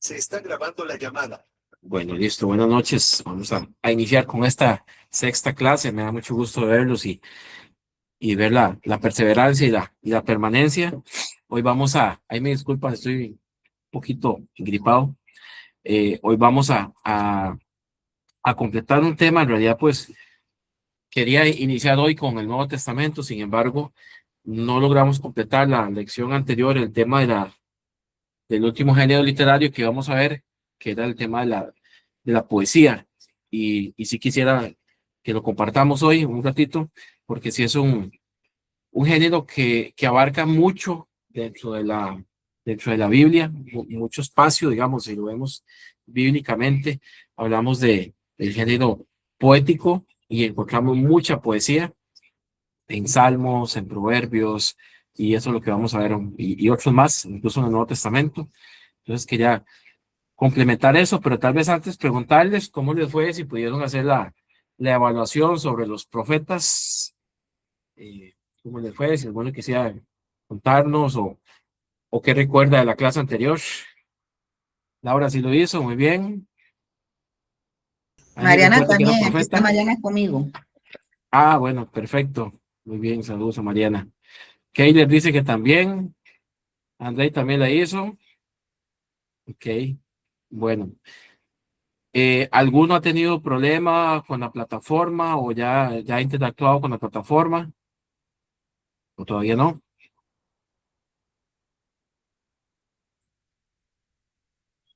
Se está grabando la llamada. Bueno, listo, buenas noches. Vamos a iniciar con esta sexta clase. Me da mucho gusto verlos y ver la perseverancia y la permanencia. Hoy vamos ahí me disculpan, estoy un poquito gripado. Hoy vamos a completar un tema. En realidad, pues quería iniciar hoy con el Nuevo Testamento, sin embargo, no logramos completar la lección anterior, el tema del último género literario que vamos a ver, que era el tema de la poesía. Y sí quisiera que lo compartamos hoy un ratito, porque sí es un género que abarca mucho dentro de la Biblia, mucho espacio, digamos, si lo vemos bíblicamente, hablamos del género poético y encontramos mucha poesía en Salmos, en Proverbios, y eso es lo que vamos a ver, y otros más, incluso en el Nuevo Testamento. Entonces quería complementar eso, pero tal vez antes preguntarles cómo les fue, si pudieron hacer la evaluación sobre los profetas, cómo les fue, si alguno quisiera contarnos o qué recuerda de la clase anterior. Laura sí lo hizo, muy bien. ¿Alguien Mariana recuerda que era también, aquí está profeta? Mariana conmigo. Ah, bueno, perfecto. Muy bien, saludos a Mariana. Kayler dice que también. Andrei también la hizo. Ok, bueno. ¿Alguno ha tenido problema con la plataforma o ya ha interactuado con la plataforma? ¿O todavía no?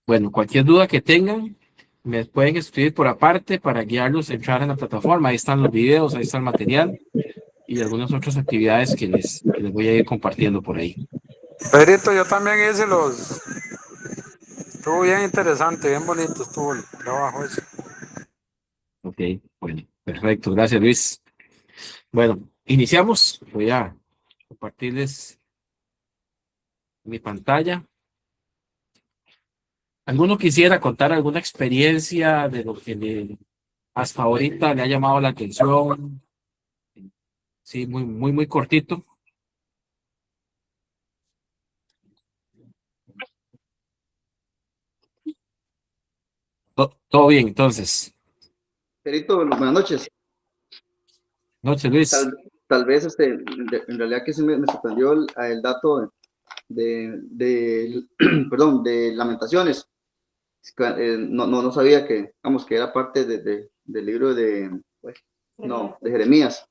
Bueno, cualquier duda que tengan, me pueden escribir por aparte para guiarlos a entrar en la plataforma. Ahí están los videos, ahí está el material y algunas otras actividades que les voy a ir compartiendo por ahí. Pedrito, yo también hice estuvo bien interesante, bien bonito estuvo el trabajo ese. Ok, bueno, perfecto. Gracias, Luis. Bueno, iniciamos. Voy a compartirles mi pantalla. ¿Alguno quisiera contar alguna experiencia de lo que hasta ahorita le ha llamado la atención? Sí, muy, muy, muy cortito. Todo bien, entonces. Perito, buenas noches. Noche, Luis. Tal vez en realidad que sí me sorprendió el dato perdón, de Lamentaciones. No sabía que, vamos, que era parte del libro de Jeremías.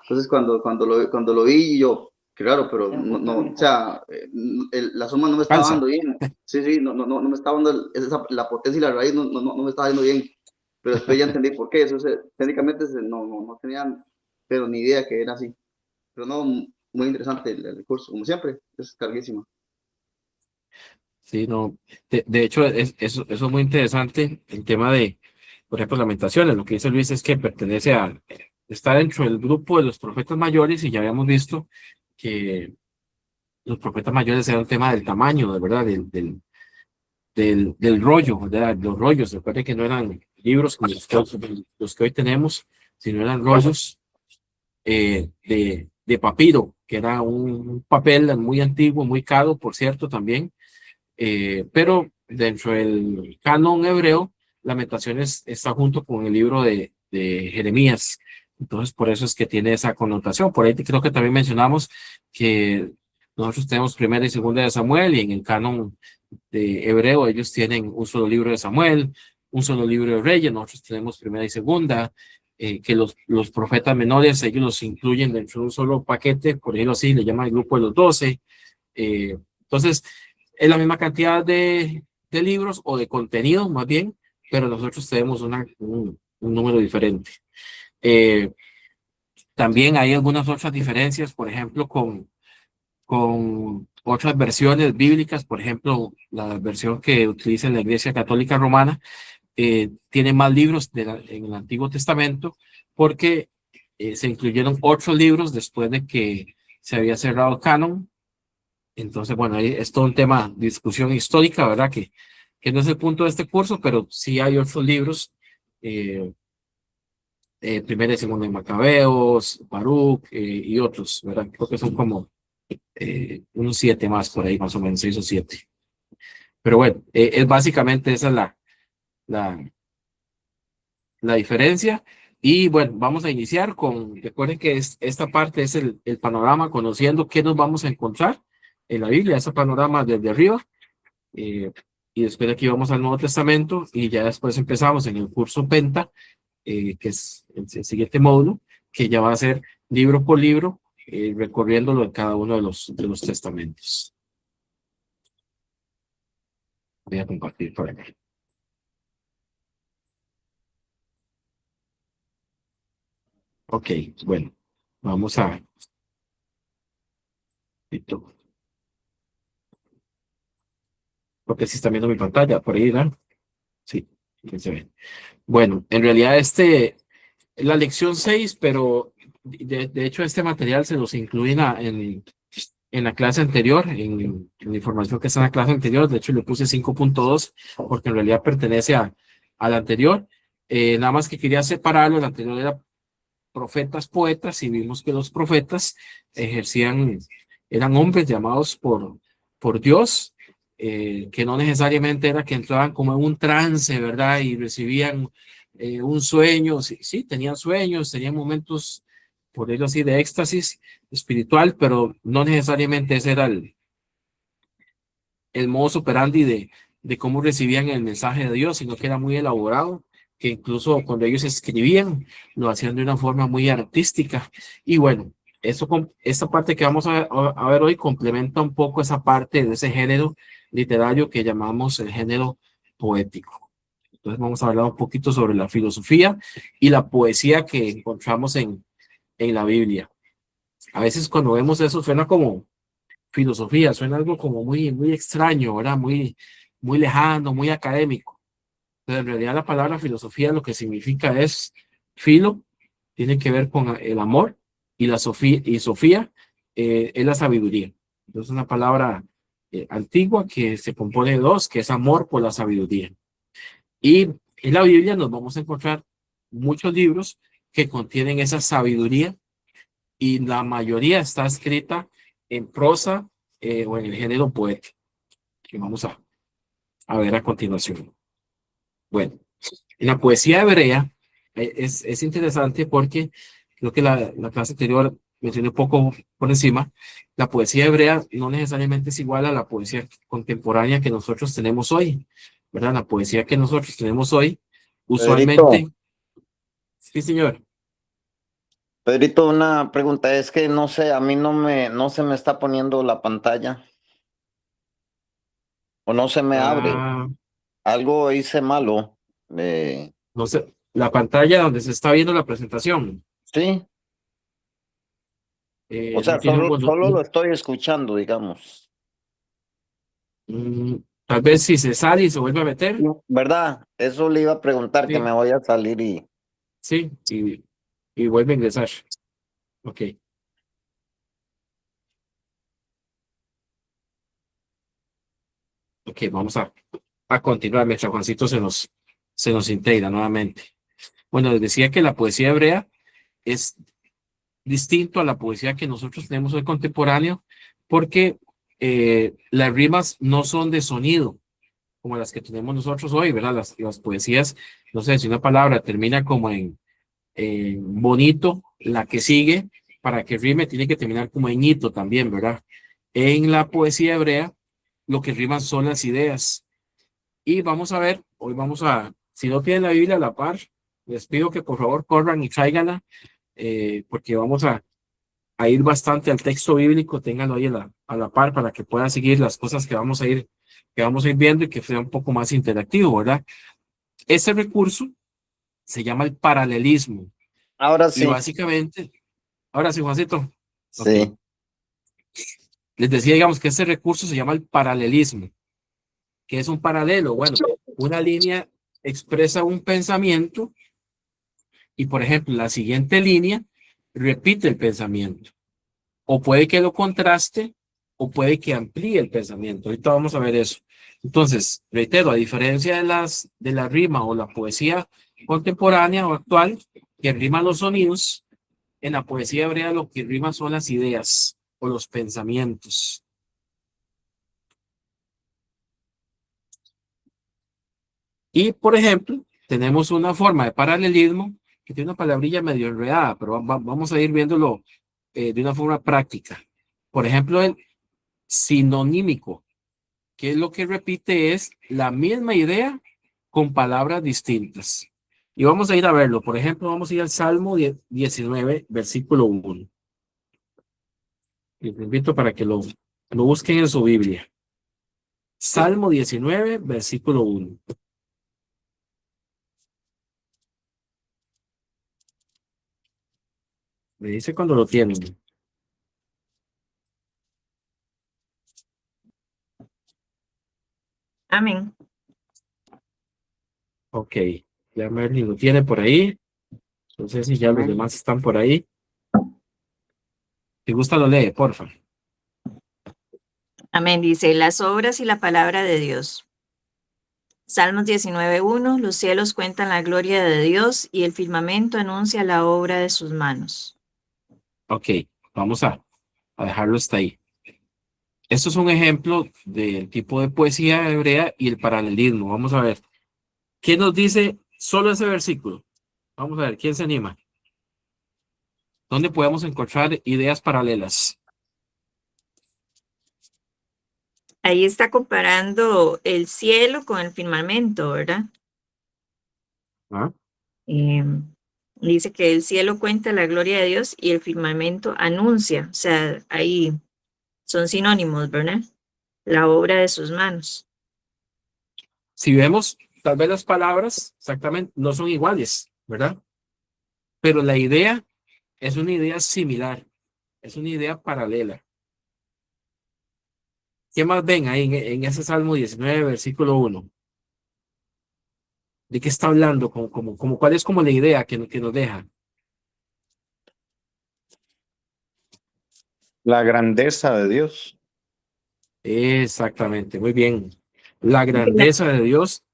Entonces cuando lo vi yo, claro, pero o sea, la suma no me estaba Calza. dando bien. Sí, no me estaba dando la potencia y la raíz no me estaba dando bien. Pero después ya entendí por qué. Eso técnicamente no tenían, pero ni idea que era así. Pero no, muy interesante el curso, como siempre, es carguísimo. Sí, no. De hecho, eso es muy interesante. El tema por ejemplo, Lamentaciones. Lo que dice Luis es que está dentro del grupo de los profetas mayores y ya habíamos visto que los profetas mayores era un tema del tamaño, de verdad, del rollo, ¿verdad? Los rollos. Recuerden que no eran libros como los que hoy tenemos, sino eran rollos de papiro, que era un papel muy antiguo, muy caro, por cierto, también. Pero dentro del canon hebreo, Lamentaciones está junto con el libro de Jeremías. Entonces, por eso es que tiene esa connotación. Por ahí creo que también mencionamos que nosotros tenemos primera y segunda de Samuel, y en el canon de hebreo ellos tienen un solo libro de Samuel, un solo libro de Reyes, nosotros tenemos primera y segunda, que los profetas menores ellos los incluyen dentro de un solo paquete, por ejemplo así, le llaman el grupo de los 12. Entonces, es la misma cantidad de libros o de contenido más bien, pero nosotros tenemos un número diferente. Eh, También hay algunas otras diferencias, por ejemplo, con otras versiones bíblicas, por ejemplo, la versión que utiliza la Iglesia Católica Romana, tiene más libros en el Antiguo Testamento porque se incluyeron otros libros después de que se había cerrado el canon. Entonces, bueno, ahí es todo un tema de discusión histórica, ¿verdad? Que no es el punto de este curso, pero sí hay otros libros, eh, primera y segunda de Macabeos, Baruch, y otros, ¿verdad? Creo que son como unos 7 más por ahí, más o menos, 6 o 7. Pero bueno, es básicamente esa es la, la diferencia. Y bueno, vamos a iniciar recuerden que esta parte es el panorama, conociendo qué nos vamos a encontrar en la Biblia, ese panorama desde arriba. eh, y después de aquí vamos al Nuevo Testamento y ya después empezamos en el curso Penta, que es el siguiente módulo, que ya va a ser libro por libro, recorriéndolo en cada uno de los testamentos. Voy a compartir por aquí. Ok, bueno, vamos a... Listo. Porque si están viendo mi pantalla, por ahí, ¿verdad? Sí, aquí se ve. Bueno, en realidad es la lección 6, pero de hecho este material se los incluye en la clase anterior, en la información que está en la clase anterior. De hecho le puse 5.2 porque en realidad pertenece a la anterior. Nada más que quería separarlo, el anterior era profetas, poetas, y vimos que los profetas eran hombres llamados por Dios, que no necesariamente era que entraban como en un trance, ¿verdad? Y recibían un sueño, sí, sí, tenían sueños, tenían momentos, por decirlo así, de éxtasis espiritual, pero no necesariamente ese era el modus operandi de cómo recibían el mensaje de Dios, sino que era muy elaborado, que incluso cuando ellos escribían, lo hacían de una forma muy artística. Y bueno, esta parte que vamos a ver hoy complementa un poco esa parte de ese género literario que llamamos el género poético. Entonces vamos a hablar un poquito sobre la filosofía y la poesía que encontramos en la Biblia. A veces cuando vemos eso suena como filosofía, suena algo como muy extraño, ¿verdad? Muy lejano, muy académico. Pero en realidad la palabra filosofía lo que significa es filo, tiene que ver con el amor, y Sofía es la sabiduría. Entonces es una palabra antigua que se compone de dos, que es amor por la sabiduría. Y en la Biblia nos vamos a encontrar muchos libros que contienen esa sabiduría, y la mayoría está escrita en prosa o en el género poético, que vamos a ver a continuación. Bueno, en la poesía hebrea es interesante porque creo que la clase anterior mencioné un poco por encima. La poesía hebrea no necesariamente es igual a la poesía contemporánea que nosotros tenemos hoy, ¿verdad? La poesía que nosotros tenemos hoy, Pedrito, usualmente, sí, señor. Pedrito, una pregunta, es que no sé, a mí no se me está poniendo la pantalla o no se me abre. Ah, Algo hice malo. no sé, la pantalla donde se está viendo la presentación, Sí, o no sea, tiene solo lo estoy escuchando, digamos. tal vez si se sale y se vuelve a meter, ¿Verdad? Eso le iba a preguntar, que me sí, voy a salir y... sí, y vuelve a ingresar. Ok, ok, vamos a continuar mientras Juancito se nos integra nuevamente. Bueno, les decía que la poesía hebrea es distinto a la poesía que nosotros tenemos hoy contemporáneo, porque las rimas no son de sonido como las que tenemos nosotros hoy, ¿verdad? Las poesías, no sé, si una palabra termina como en bonito, la que sigue, para que rime, tiene que terminar como en hito también, ¿verdad? En la poesía hebrea, lo que riman son las ideas. Y vamos a ver, hoy si no tienen la Biblia a la par, les pido que por favor corran y tráiganla, porque vamos a ir bastante al texto bíblico, ténganlo ahí a la par para que puedan seguir las cosas que vamos a ir viendo y que sea un poco más interactivo, ¿verdad? Ese recurso se llama el paralelismo, Ahora y sí, básicamente, ahora sí, Juancito, ok, sí. les decía, digamos, que ese recurso se llama el paralelismo, que es un paralelo. Bueno, una línea expresa un pensamiento y, por ejemplo, la siguiente línea repite el pensamiento, o puede que lo contraste, o puede que amplíe el pensamiento. Ahorita vamos a ver eso. Entonces, reitero, a diferencia de la rima o la poesía contemporánea o actual, que rima los sonidos, en la poesía hebrea lo que rima son las ideas o los pensamientos. Y, por ejemplo, tenemos una forma de paralelismo que tiene una palabrilla medio enredada, pero vamos a ir viéndolo de una forma práctica. Por ejemplo, el sinonímico, que es lo que repite es la misma idea con palabras distintas. Y vamos a ir a verlo. Por ejemplo, vamos a ir al Salmo 19, versículo 1. Les invito para que lo busquen en su Biblia. Salmo 19, versículo 1. Me dice cuando lo tienen. Amén. Ok, ya Merlin lo tiene por ahí. No sé si ya los demás están por ahí. Si gusta lo lee, porfa. Amén. Dice, las obras y la palabra de Dios. Salmos 19:1, los cielos cuentan la gloria de Dios y el firmamento anuncia la obra de sus manos. Ok, vamos a dejarlo hasta ahí. Esto es un ejemplo del tipo de poesía hebrea y el paralelismo. Vamos a ver. ¿Qué nos dice solo ese versículo? Vamos a ver, ¿quién se anima? ¿Dónde podemos encontrar ideas paralelas? Ahí está comparando el cielo con el firmamento, ¿verdad? ¿Ah? Dice que el cielo cuenta la gloria de Dios y el firmamento anuncia, o sea, ahí son sinónimos, ¿verdad? La obra de sus manos. Si vemos, tal vez las palabras exactamente no son iguales, ¿verdad? Pero la idea es una idea similar, es una idea paralela. ¿Qué más ven ahí en ese Salmo 19, versículo 1? ¿De qué está hablando? ¿Cuál es como la idea que nos deja? La grandeza de Dios. Exactamente, muy bien. La grandeza de Dios.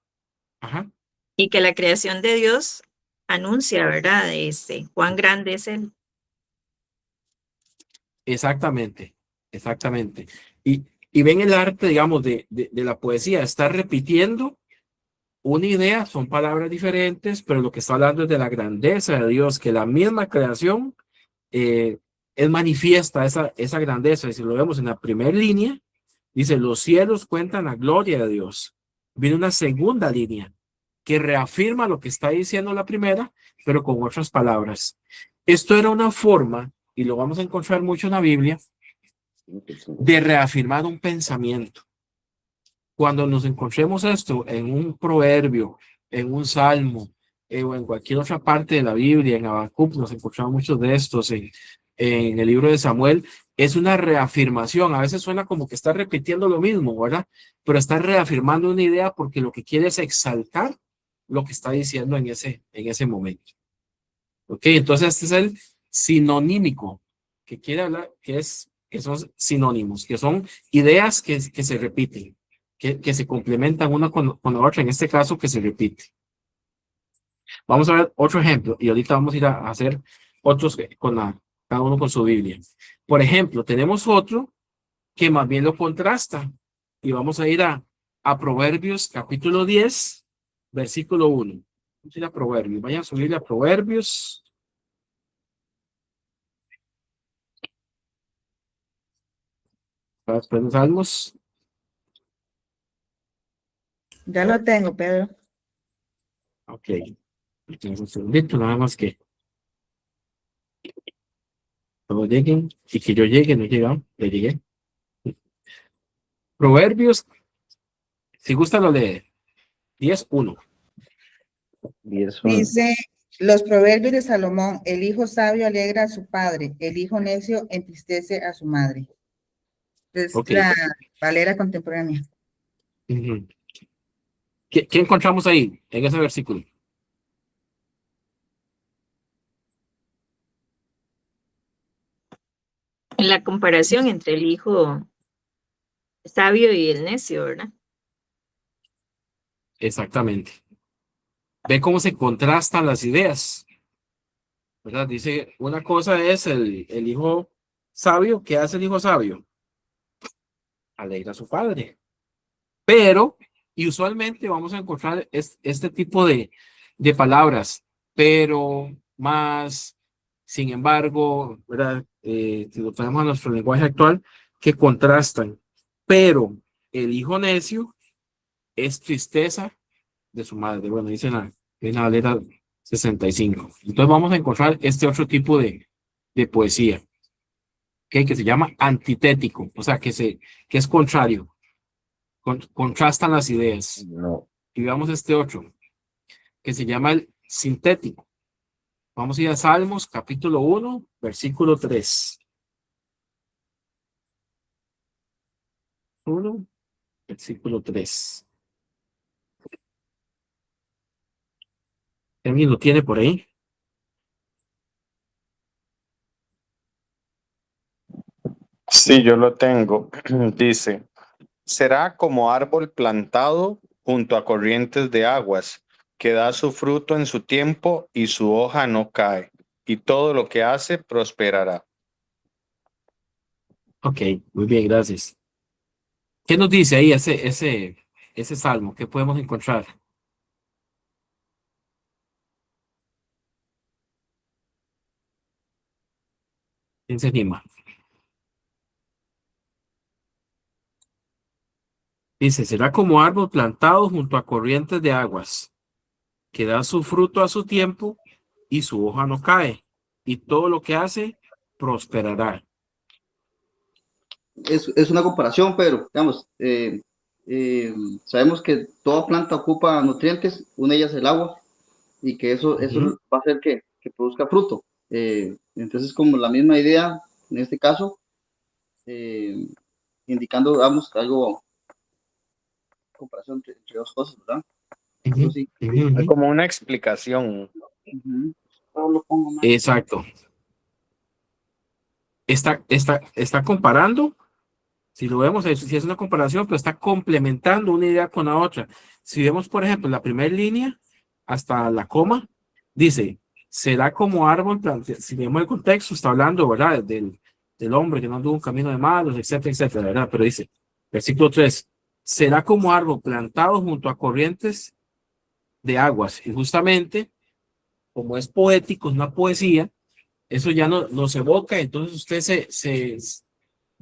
Ajá. Y que la creación de Dios anuncia, ¿verdad? Cuán grande es Él. Exactamente, exactamente. Y ven el arte, digamos, de la poesía, está repitiendo una idea, son palabras diferentes, pero lo que está hablando es de la grandeza de Dios, que la misma creación es manifiesta esa grandeza. Y si lo vemos en la primera línea, dice, los cielos cuentan la gloria de Dios. Viene una segunda línea que reafirma lo que está diciendo la primera, pero con otras palabras. Esto era una forma, y lo vamos a encontrar mucho en la Biblia, de reafirmar un pensamiento. Cuando nos encontremos esto en un proverbio, en un salmo, o en cualquier otra parte de la Biblia, en Habacuc, nos encontramos muchos de estos, en el libro de Samuel, es una reafirmación. A veces suena como que está repitiendo lo mismo, ¿verdad? Pero está reafirmando una idea porque lo que quiere es exaltar lo que está diciendo en ese momento. Ok, entonces este es el sinonímico, que quiere hablar, que son sinónimos, que son ideas que se repiten, que se complementan una con la otra, en este caso que se repite. Vamos a ver otro ejemplo y ahorita vamos a ir a hacer otros cada uno con su Biblia. Por ejemplo, tenemos otro que más bien lo contrasta y vamos a ir a Proverbios capítulo 10, versículo 1. Vamos a ir a Proverbios, vayan a subirle a Proverbios. Después de Salmos. Ya lo tengo, Pedro. Ok. Tenemos un segundito, nada más que todos lleguen y que yo llegue, no he llegado, le llegué. Proverbios, si gusta lo lee. 10:1. Dice los proverbios de Salomón: el hijo sabio alegra a su padre, el hijo necio entristece a su madre. Es Ok. la Valera contemporánea. Ujú. ¿Qué encontramos ahí, en ese versículo? En la comparación entre el hijo sabio y el necio, ¿verdad? Exactamente. Ve cómo se contrastan las ideas, ¿verdad? Dice, una cosa es el hijo sabio. ¿Qué hace el hijo sabio? Alegra a su padre. Pero Y usualmente vamos a encontrar este tipo de palabras, pero más, sin embargo, ¿verdad? Si lo tenemos a nuestro lenguaje actual, que contrastan. Pero el hijo necio es tristeza de su madre. Bueno, dice en la letra 65. Entonces vamos a encontrar este otro tipo de poesía, ¿okay? Que se llama antitético, o sea, que es contrario, contrastan las ideas. No. Y veamos este otro, que se llama el sintético. Vamos a ir a Salmos, capítulo 1, versículo 3. 1, versículo 3. ¿Alguien lo tiene por ahí? Sí, yo lo tengo. Dice, será como árbol plantado junto a corrientes de aguas, que da su fruto en su tiempo y su hoja no cae, y todo lo que hace prosperará. Ok, muy bien, gracias. ¿Qué nos dice ahí ese salmo? ¿Qué podemos encontrar? ¿Quién se anima? Dice, será como árbol plantado junto a corrientes de aguas, que da su fruto a su tiempo y su hoja no cae, y todo lo que hace prosperará. Es una comparación, pero digamos, sabemos que toda planta ocupa nutrientes, una de ellas el agua, y que eso Ujú. va a hacer que produzca fruto. Entonces, como la misma idea, en este caso, eh, indicando, digamos, que algo, comparación entre dos cosas, ¿verdad? Algo Ujú, así. ujú, Es ujú. como una explicación. Ujú. Ahora lo pongo más. Exacto. Está comparando, si lo vemos, si es una comparación, pero está complementando una idea con la otra. Si vemos, por ejemplo, la primera línea hasta la coma, dice, será como árbol plantado. Si vemos el contexto, está hablando, ¿verdad? Del hombre que no anduvo un camino de malos, etcétera, etcétera, ¿verdad? Pero dice, versículo 3, será como árbol plantado junto a corrientes de aguas. Y justamente, como es poético, es una poesía, eso ya nos evoca, entonces usted se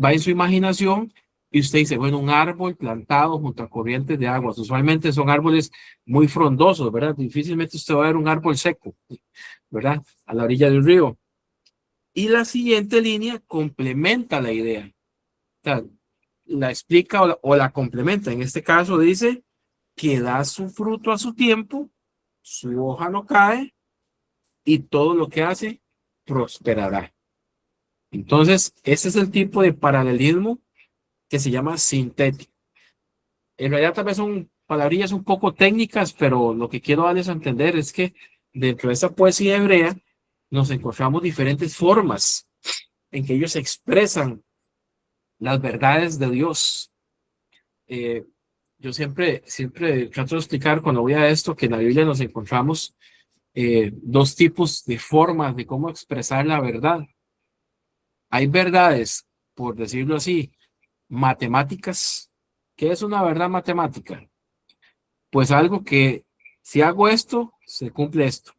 va en su imaginación y usted dice, bueno, un árbol plantado junto a corrientes de aguas. Usualmente son árboles muy frondosos, ¿verdad? Difícilmente usted va a ver un árbol seco, ¿verdad? A la orilla del río. Y la siguiente línea complementa la idea. O sea, la explica o la complementa. En este caso dice que da su fruto a su tiempo, su hoja no cae y todo lo que hace prosperará. Entonces, ese es el tipo de paralelismo que se llama sintético. En realidad tal vez son palabrillas un poco técnicas, pero lo que quiero darles a entender es que dentro de esa poesía hebrea nos encontramos diferentes formas en que ellos expresan las verdades de Dios. Eh, yo siempre trato de explicar cuando voy a esto que en la Biblia nos encontramos dos tipos de formas de cómo expresar la verdad. Hay verdades, por decirlo así, matemáticas. ¿Qué es una verdad matemática? Pues algo que si hago esto, se cumple esto.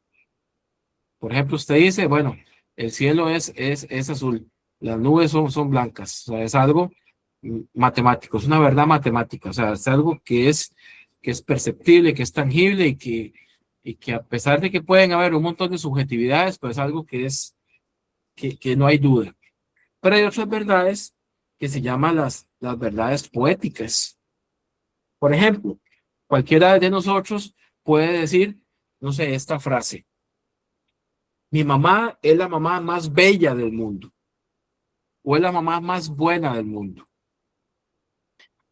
Por ejemplo, usted dice, bueno, el cielo es azul, las nubes son blancas. O sea, es algo matemático, es una verdad matemática. O sea, es algo que es perceptible, que es tangible y que a pesar de que pueden haber un montón de subjetividades, pues es algo que no hay duda. Pero hay otras verdades que se llaman las verdades poéticas. Por ejemplo, cualquiera de nosotros puede decir, no sé, esta frase: mi mamá es la mamá más bella del mundo o es la mamá más buena del mundo.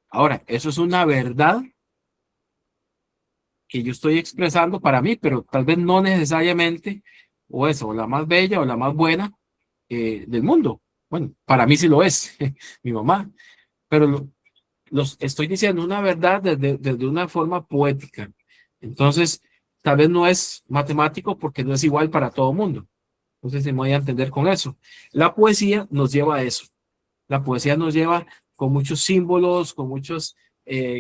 Ahora, eso es una verdad que yo estoy expresando para mí, pero tal vez no necesariamente o eso, o la más bella o la más buena del mundo. Bueno, para mí sí lo es, mi mamá, pero los estoy diciendo una verdad desde una forma poética. Entonces, tal vez no es matemático porque no es igual para todo el mundo. Entonces, se me voy a entender con eso. La poesía nos lleva a eso. La poesía nos lleva con muchos símbolos, con muchos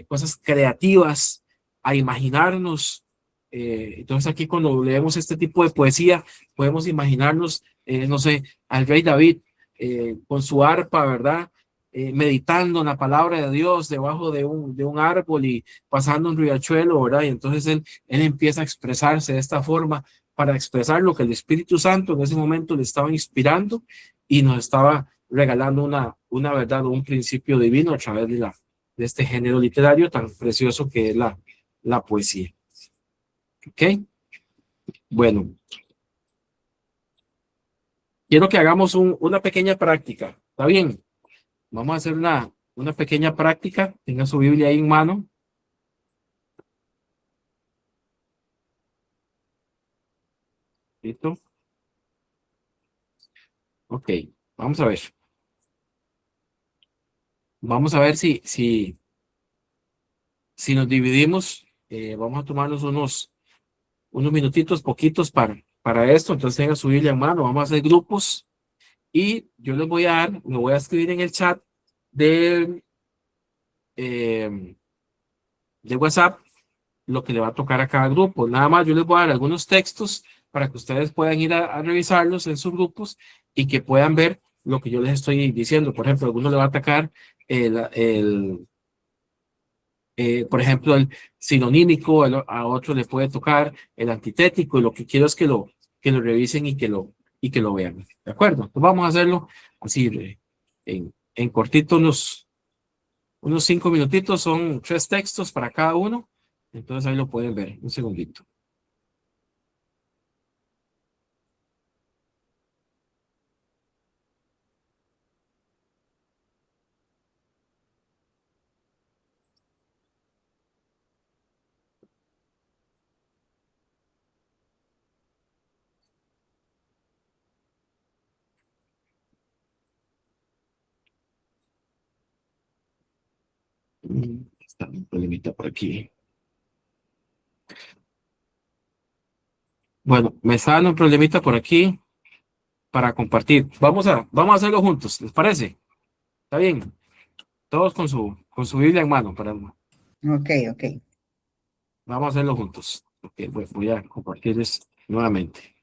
cosas creativas, a imaginarnos. Entonces aquí cuando leemos este tipo de poesía, podemos imaginarnos, no sé, al rey David con su arpa, ¿verdad? Meditando en la palabra de Dios debajo de un árbol y pasando un riachuelo, ¿verdad? Y entonces él empieza a expresarse de esta forma para expresar lo que el Espíritu Santo en ese momento le estaba inspirando y nos estaba regalando una verdad o un principio divino a través de este género literario tan precioso que es la poesía. ¿Ok? Bueno, quiero que hagamos una pequeña práctica. ¿Está bien? Vamos a hacer una pequeña práctica. Tenga su Biblia ahí en mano. ¿Listo? Ok, vamos a ver. Vamos a ver si nos dividimos. Vamos a tomarnos unos minutitos, poquitos para esto. Entonces tenga su Biblia en mano. Vamos a hacer grupos. Y yo les voy a dar, me voy a escribir en el chat de WhatsApp lo que le va a tocar a cada grupo. Nada más yo les voy a dar algunos textos para que ustedes puedan ir a revisarlos en sus grupos y que puedan ver lo que yo les estoy diciendo. Por ejemplo, a alguno le va a atacar por ejemplo, el sinonímico, a otro le puede tocar el antitético, y lo que quiero es que lo revisen y que lo vean. ¿De acuerdo? Entonces vamos a hacerlo así, en cortito, unos 5 minutitos, son 3 textos para cada uno. Entonces ahí lo pueden ver. Un segundito. Está un problemita por aquí. Bueno, me está dando un problemita por aquí para compartir. Vamos a hacerlo juntos, ¿les parece? ¿Está bien? Todos con su Biblia en mano. Ok, ok. Vamos a hacerlo juntos. Ok, voy a compartirles nuevamente.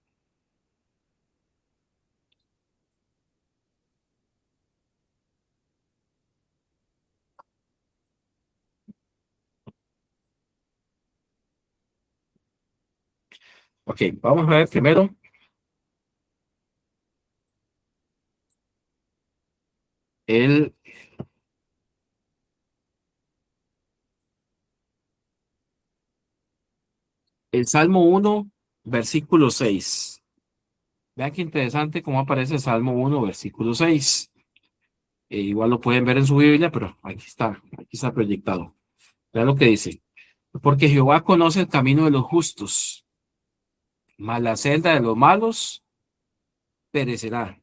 Ok, vamos a ver primero. El Salmo 1, versículo 6. Vean qué interesante cómo aparece el Salmo 1, versículo 6. Igual lo pueden ver en su Biblia, pero aquí está proyectado. Vean lo que dice. Porque Jehová conoce el camino de los justos, mas la senda de los malos perecerá.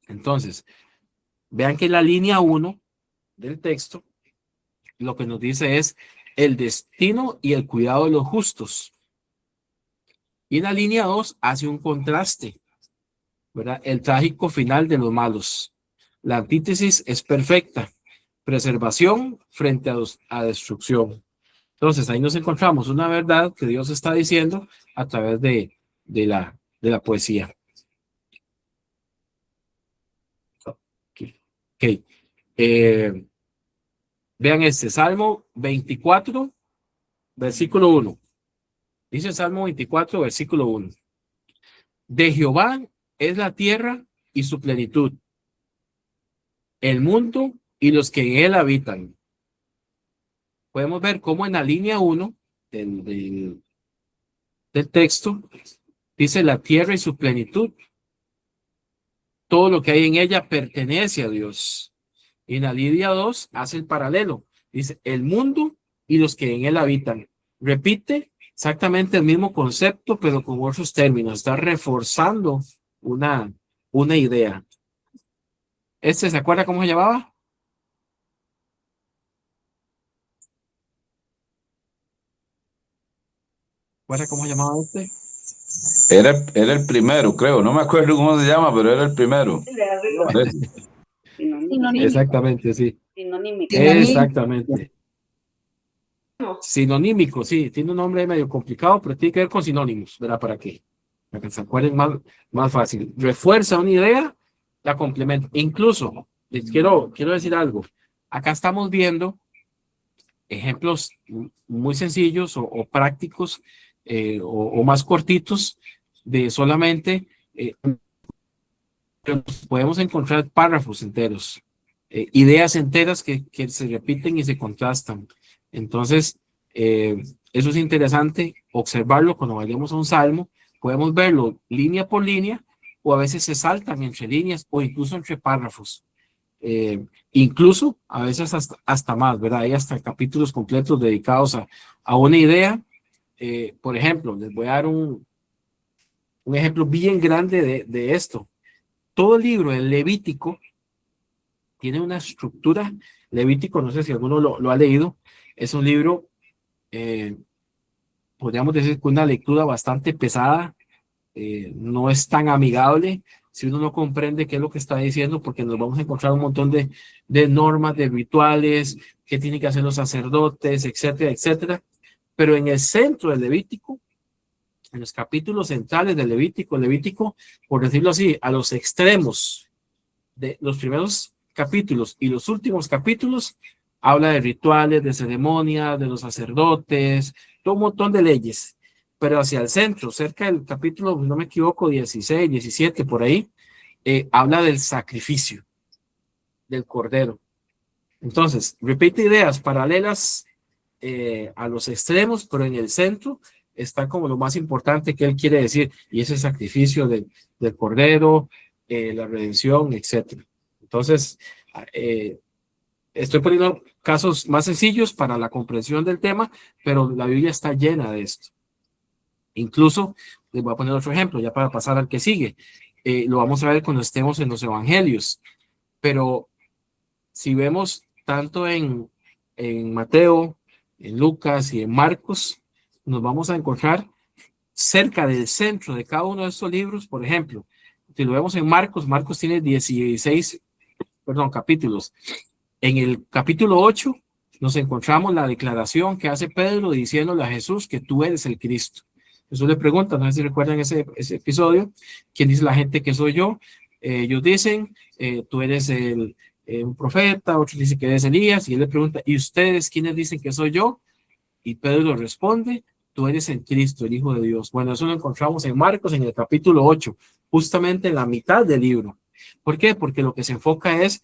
Entonces, vean que la línea 1 del texto lo que nos dice es el destino y el cuidado de los justos. Y la línea 2 hace un contraste, ¿verdad? El trágico final de los malos. La antítesis es perfecta. Preservación frente a destrucción. Entonces ahí nos encontramos una verdad que Dios está diciendo a través de la poesía. Ok. Vean este Salmo 24, versículo 1. Dice Salmo 24, versículo 1. De Jehová es la tierra y su plenitud, el mundo y los que en él habitan. Podemos ver cómo en la línea 1 del texto dice la tierra y su plenitud. Todo lo que hay en ella pertenece a Dios. Y en la línea 2 hace el paralelo. Dice el mundo y los que en él habitan. Repite exactamente el mismo concepto, pero con otros términos. Está reforzando una idea. ¿Se acuerda cómo se llamaba? ¿Recuerda cómo se llamaba este? Era el primero, creo. No me acuerdo cómo se llama, pero era el primero. Exactamente, sí. Sinonímico. Exactamente. Sinonímico, sí, tiene un nombre medio complicado, pero tiene que ver con sinónimos, ¿verdad? Para que se acuerden más fácil. Refuerza una idea, la complementa. Incluso, les quiero decir algo. Acá estamos viendo ejemplos muy sencillos o prácticos o más cortitos de solamente, podemos encontrar párrafos enteros, ideas enteras que se repiten y se contrastan. Entonces, eso es interesante observarlo cuando vayamos a un salmo. Podemos verlo línea por línea o a veces se saltan entre líneas o incluso entre párrafos. Incluso a veces hasta más, ¿verdad? Hay hasta capítulos completos dedicados a una idea. Por ejemplo, les voy a dar un ejemplo bien grande de esto. Todo el libro del Levítico tiene una estructura. Levítico, no sé si alguno lo ha leído, es un libro, podríamos decir, con una lectura bastante pesada, no es tan amigable si uno no comprende qué es lo que está diciendo, porque nos vamos a encontrar un montón de normas, de rituales, qué tienen que hacer los sacerdotes, etcétera, etcétera. Pero en el centro del Levítico, en los capítulos centrales del Levítico, por decirlo así, a los extremos de los primeros capítulos y los últimos capítulos, habla de rituales, de ceremonias, de los sacerdotes, todo un montón de leyes. Pero hacia el centro, cerca del capítulo, no me equivoco, 16, 17, por ahí, habla del sacrificio del cordero. Entonces, repite ideas paralelas a los extremos, pero en el centro está como lo más importante que él quiere decir, y es el sacrificio del cordero, la redención, etc. Entonces, estoy poniendo casos más sencillos para la comprensión del tema, pero la Biblia está llena de esto. Incluso, les voy a poner otro ejemplo, ya para pasar al que sigue. Lo vamos a ver cuando estemos en los evangelios, pero si vemos tanto en Mateo, en Lucas y en Marcos, nos vamos a encontrar cerca del centro de cada uno de estos libros. Por ejemplo, si lo vemos en Marcos, Marcos tiene 16, capítulos. En el capítulo 8 nos encontramos la declaración que hace Pedro diciéndole a Jesús que tú eres el Cristo. Jesús le pregunta, no sé si recuerdan ese episodio, ¿quién dice la gente que soy yo? Ellos dicen, tú eres un profeta, otros dicen que eres Elías, y él le pregunta, ¿y ustedes quiénes dicen que soy yo? Y Pedro responde, tú eres el Cristo, el Hijo de Dios. Bueno, eso lo encontramos en Marcos, en el capítulo 8, justamente en la mitad del libro. ¿Por qué? Porque lo que se enfoca es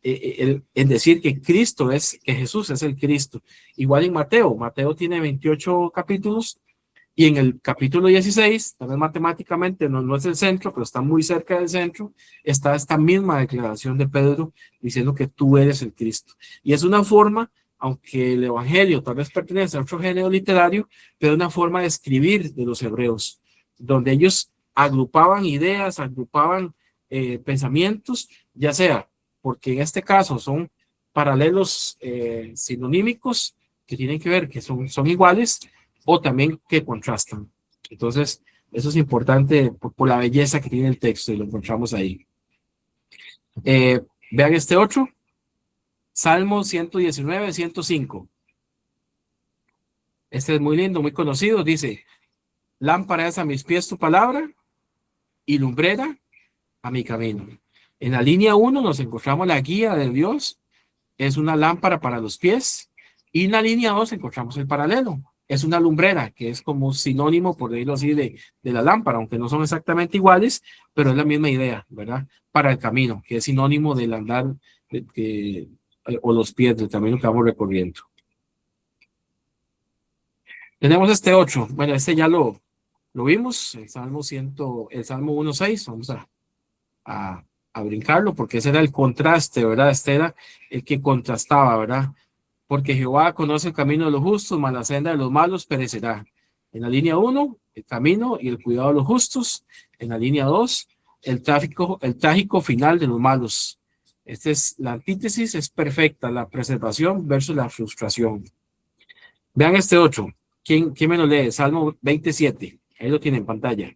en decir que que Jesús es el Cristo. Igual en Mateo tiene 28 capítulos, y en el capítulo 16, también matemáticamente no es el centro, pero está muy cerca del centro, está esta misma declaración de Pedro diciendo que tú eres el Cristo. Y es una forma, aunque el evangelio tal vez pertenece a otro género literario, pero una forma de escribir de los hebreos, donde ellos agrupaban ideas, agrupaban pensamientos, ya sea porque en este caso son paralelos sinonímicos que tienen que ver que son iguales, o también que contrastan. Entonces, eso es importante por la belleza que tiene el texto y lo encontramos ahí. Vean este otro, Salmo 119, 105. Este es muy lindo, muy conocido. Dice, lámpara es a mis pies tu palabra y lumbrera a mi camino. En la línea 1 nos encontramos la guía de Dios, es una lámpara para los pies, y en la línea 2 encontramos el paralelo. Es una lumbrera, que es como un sinónimo, por decirlo así, de la lámpara, aunque no son exactamente iguales, pero es la misma idea, ¿verdad? Para el camino, que es sinónimo del andar o los pies del camino que vamos recorriendo. Tenemos este 8, bueno, este ya lo vimos, el Salmo 1:6, vamos a brincarlo, porque ese era el contraste, ¿verdad? Este era el que contrastaba, ¿verdad? Porque Jehová conoce el camino de los justos, mas la senda de los malos perecerá. En la línea 1, el camino y el cuidado de los justos. En la línea 2, el trágico final de los malos. La antítesis es perfecta, la preservación versus la frustración. Vean este otro. ¿Quién me lo lee? Salmo 27. Ahí lo tienen en pantalla.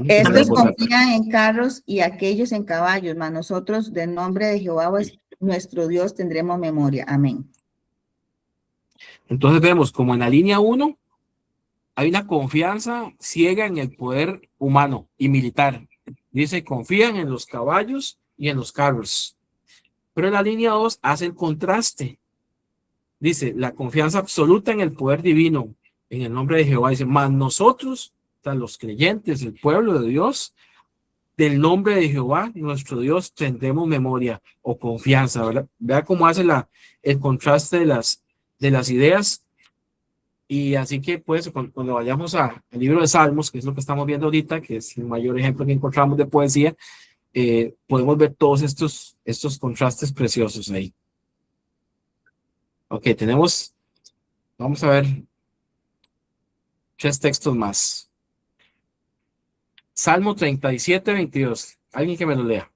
Estos Voz alta. confían en carros y aquellos en caballos, mas nosotros del nombre de Jehová nuestro Dios tendremos memoria. Amén. Entonces vemos como en la línea 1 hay una confianza ciega en el poder humano y militar. Dice, confían en los caballos y en los carros. Pero en la línea 2 hace el contraste. Dice, la confianza absoluta en el poder divino, en el nombre de Jehová. Dice, mas nosotros, o sea, los creyentes, el pueblo de Dios, del nombre de Jehová, nuestro Dios, tendremos memoria o confianza, ¿verdad? Vea cómo hace el contraste de las ideas. Y así que, pues, cuando vayamos al libro de Salmos, que es lo que estamos viendo ahorita, que es el mayor ejemplo que encontramos de poesía, podemos ver todos estos contrastes preciosos ahí. Ok, vamos a ver 3 textos más. Salmo 37, 22. Alguien que me lo lea.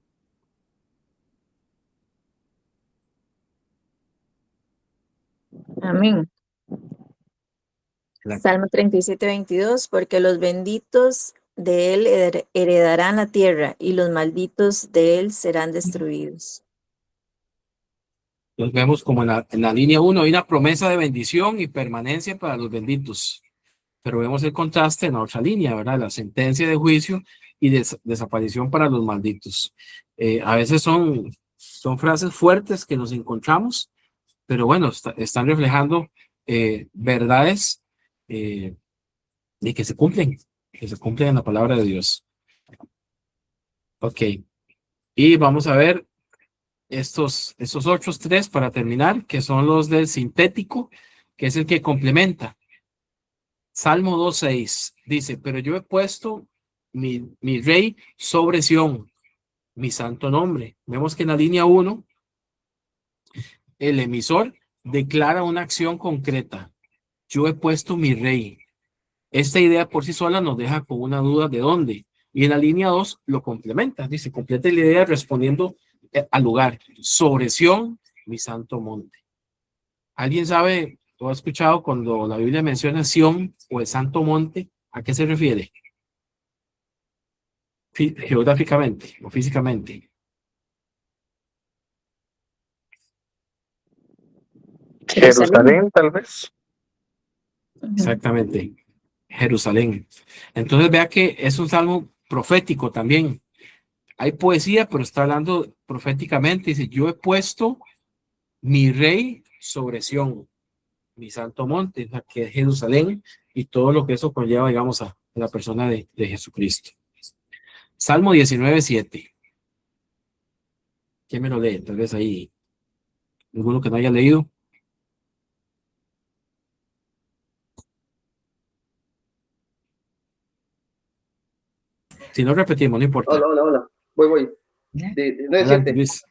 Amén. Salmo 37, 22, porque los benditos de él heredarán la tierra y los malditos de él serán destruidos. Los vemos como en la línea 1 hay una promesa de bendición y permanencia para los benditos. Pero vemos el contraste en la otra línea, ¿verdad? La sentencia de juicio y desaparición para los malditos. A veces son frases fuertes que nos encontramos, pero bueno, están reflejando verdades y que se cumplen en la palabra de Dios. Ok, y vamos a ver estos otros 3 para terminar, que son los del sintético, que es el que complementa. Salmo 2:6 dice, pero yo he puesto mi rey sobre Sión, mi santo nombre. Vemos que en la línea 1, el emisor declara una acción concreta. Yo he puesto mi rey. Esta idea por sí sola nos deja con una duda de dónde. Y en la línea 2 lo complementa. Dice, completa la idea respondiendo al lugar. Sobre Sión, mi santo monte. ¿Alguien sabe o ha escuchado cuando la Biblia menciona Sión o el santo monte? ¿A qué se refiere? Geográficamente o físicamente. Jerusalén, tal vez. Exactamente. Jerusalén. Entonces vea que es un salmo profético también. Hay poesía, pero está hablando proféticamente. Dice, yo he puesto mi rey sobre Sión, mi santo monte, que es Jerusalén, y todo lo que eso conlleva, digamos, a la persona de Jesucristo. Salmo 19:7. ¿Quién me lo lee? Tal vez ahí, alguno que no haya leído. Si no repetimos, no importa. Hola. Voy. Adelante, 9:7. Luis.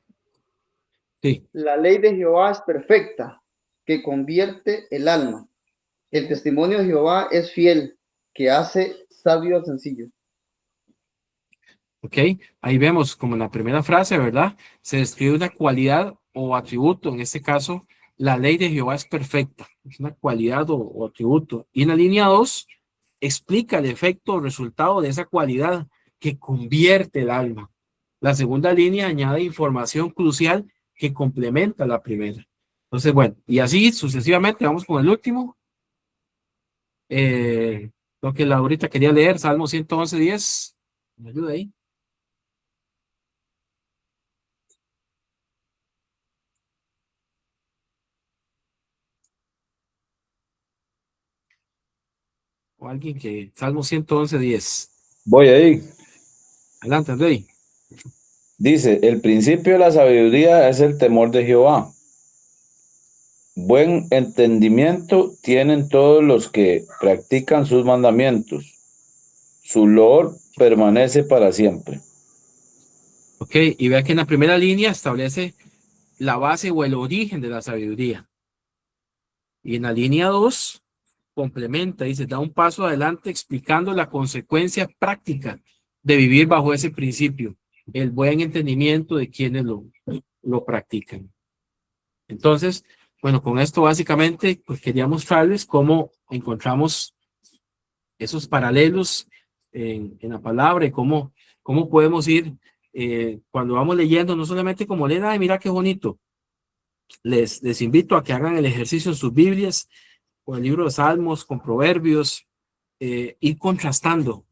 Sí, La ley de Jehová es perfecta, que convierte el alma. El testimonio de Jehová es fiel, que hace sabio al sencillo. ok. Ahí vemos como en la primera frase, ¿verdad? Se describe una cualidad o atributo. En este caso, la ley de Jehová es perfecta. Es una cualidad o atributo. Y en la línea 2, explica el efecto o resultado de esa cualidad que convierte el alma. La segunda línea añade información crucial que complementa la primera. Entonces, bueno, y así sucesivamente, vamos con el último. Lo que Laurita quería leer, Salmo 111:10. ¿Me ayuda ahí? O alguien que, Salmo 111:10. Voy ahí. Adelante, Andrei. Dice, el principio de la sabiduría es el temor de Jehová. Buen entendimiento tienen todos los que practican sus mandamientos. Su loor permanece para siempre. Ok, y vea que en la primera línea establece la base o el origen de la sabiduría. Y en la línea 2 complementa, dice, da un paso adelante explicando la consecuencia práctica de vivir bajo ese principio, el buen entendimiento de quienes lo practican. Entonces, bueno, con esto básicamente pues quería mostrarles cómo encontramos esos paralelos en la palabra y cómo podemos ir cuando vamos leyendo, no solamente como leer, ay, mira qué bonito. Les invito a que hagan el ejercicio en sus Biblias, con el libro de Salmos, con Proverbios, ir contrastando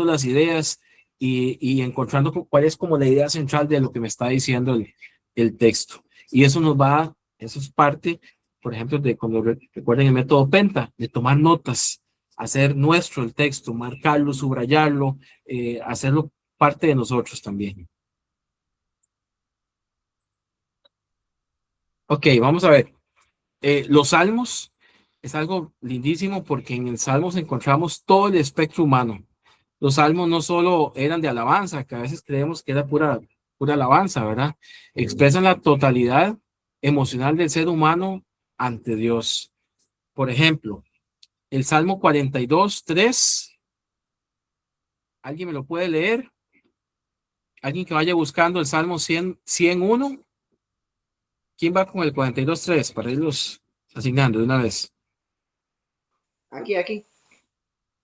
las ideas y encontrando cuál es como la idea central de lo que me está diciendo el texto. Y eso eso es parte, por ejemplo, de cuando recuerden el método Penta, de tomar notas, hacer nuestro el texto, marcarlo, subrayarlo, hacerlo parte de nosotros también. Ok, vamos a ver. Los salmos es algo lindísimo porque en el Salmos encontramos todo el espectro humano. Los salmos no solo eran de alabanza, que a veces creemos que era pura alabanza, ¿verdad? Expresan la totalidad emocional del ser humano ante Dios. Por ejemplo, el Salmo 42:3. ¿Alguien me lo puede leer? ¿Alguien que vaya buscando el Salmo 101? ¿Quién va con el 42:3 para irlos asignando de una vez? Aquí.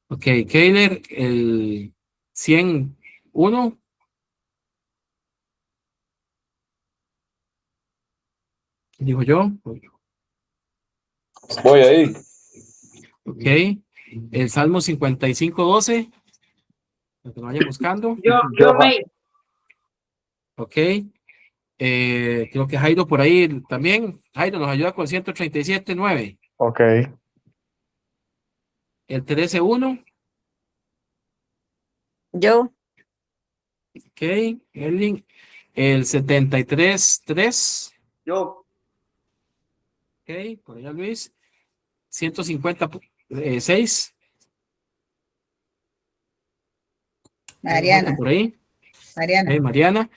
Ok, Keiler, el 101. Digo yo. Voy ahí. Ok. El Salmo 55:12. Lo que lo vayan buscando. Yo me. Ok. Creo que Jairo por ahí también. Jairo nos ayuda con 137:9. Ok. El 13:1. Yo, Ok. Erling. El 73:3. Yo, Ok. Por allá Luis. 150:6. Mariana, Por ahí. Mariana. Ok, Mariana.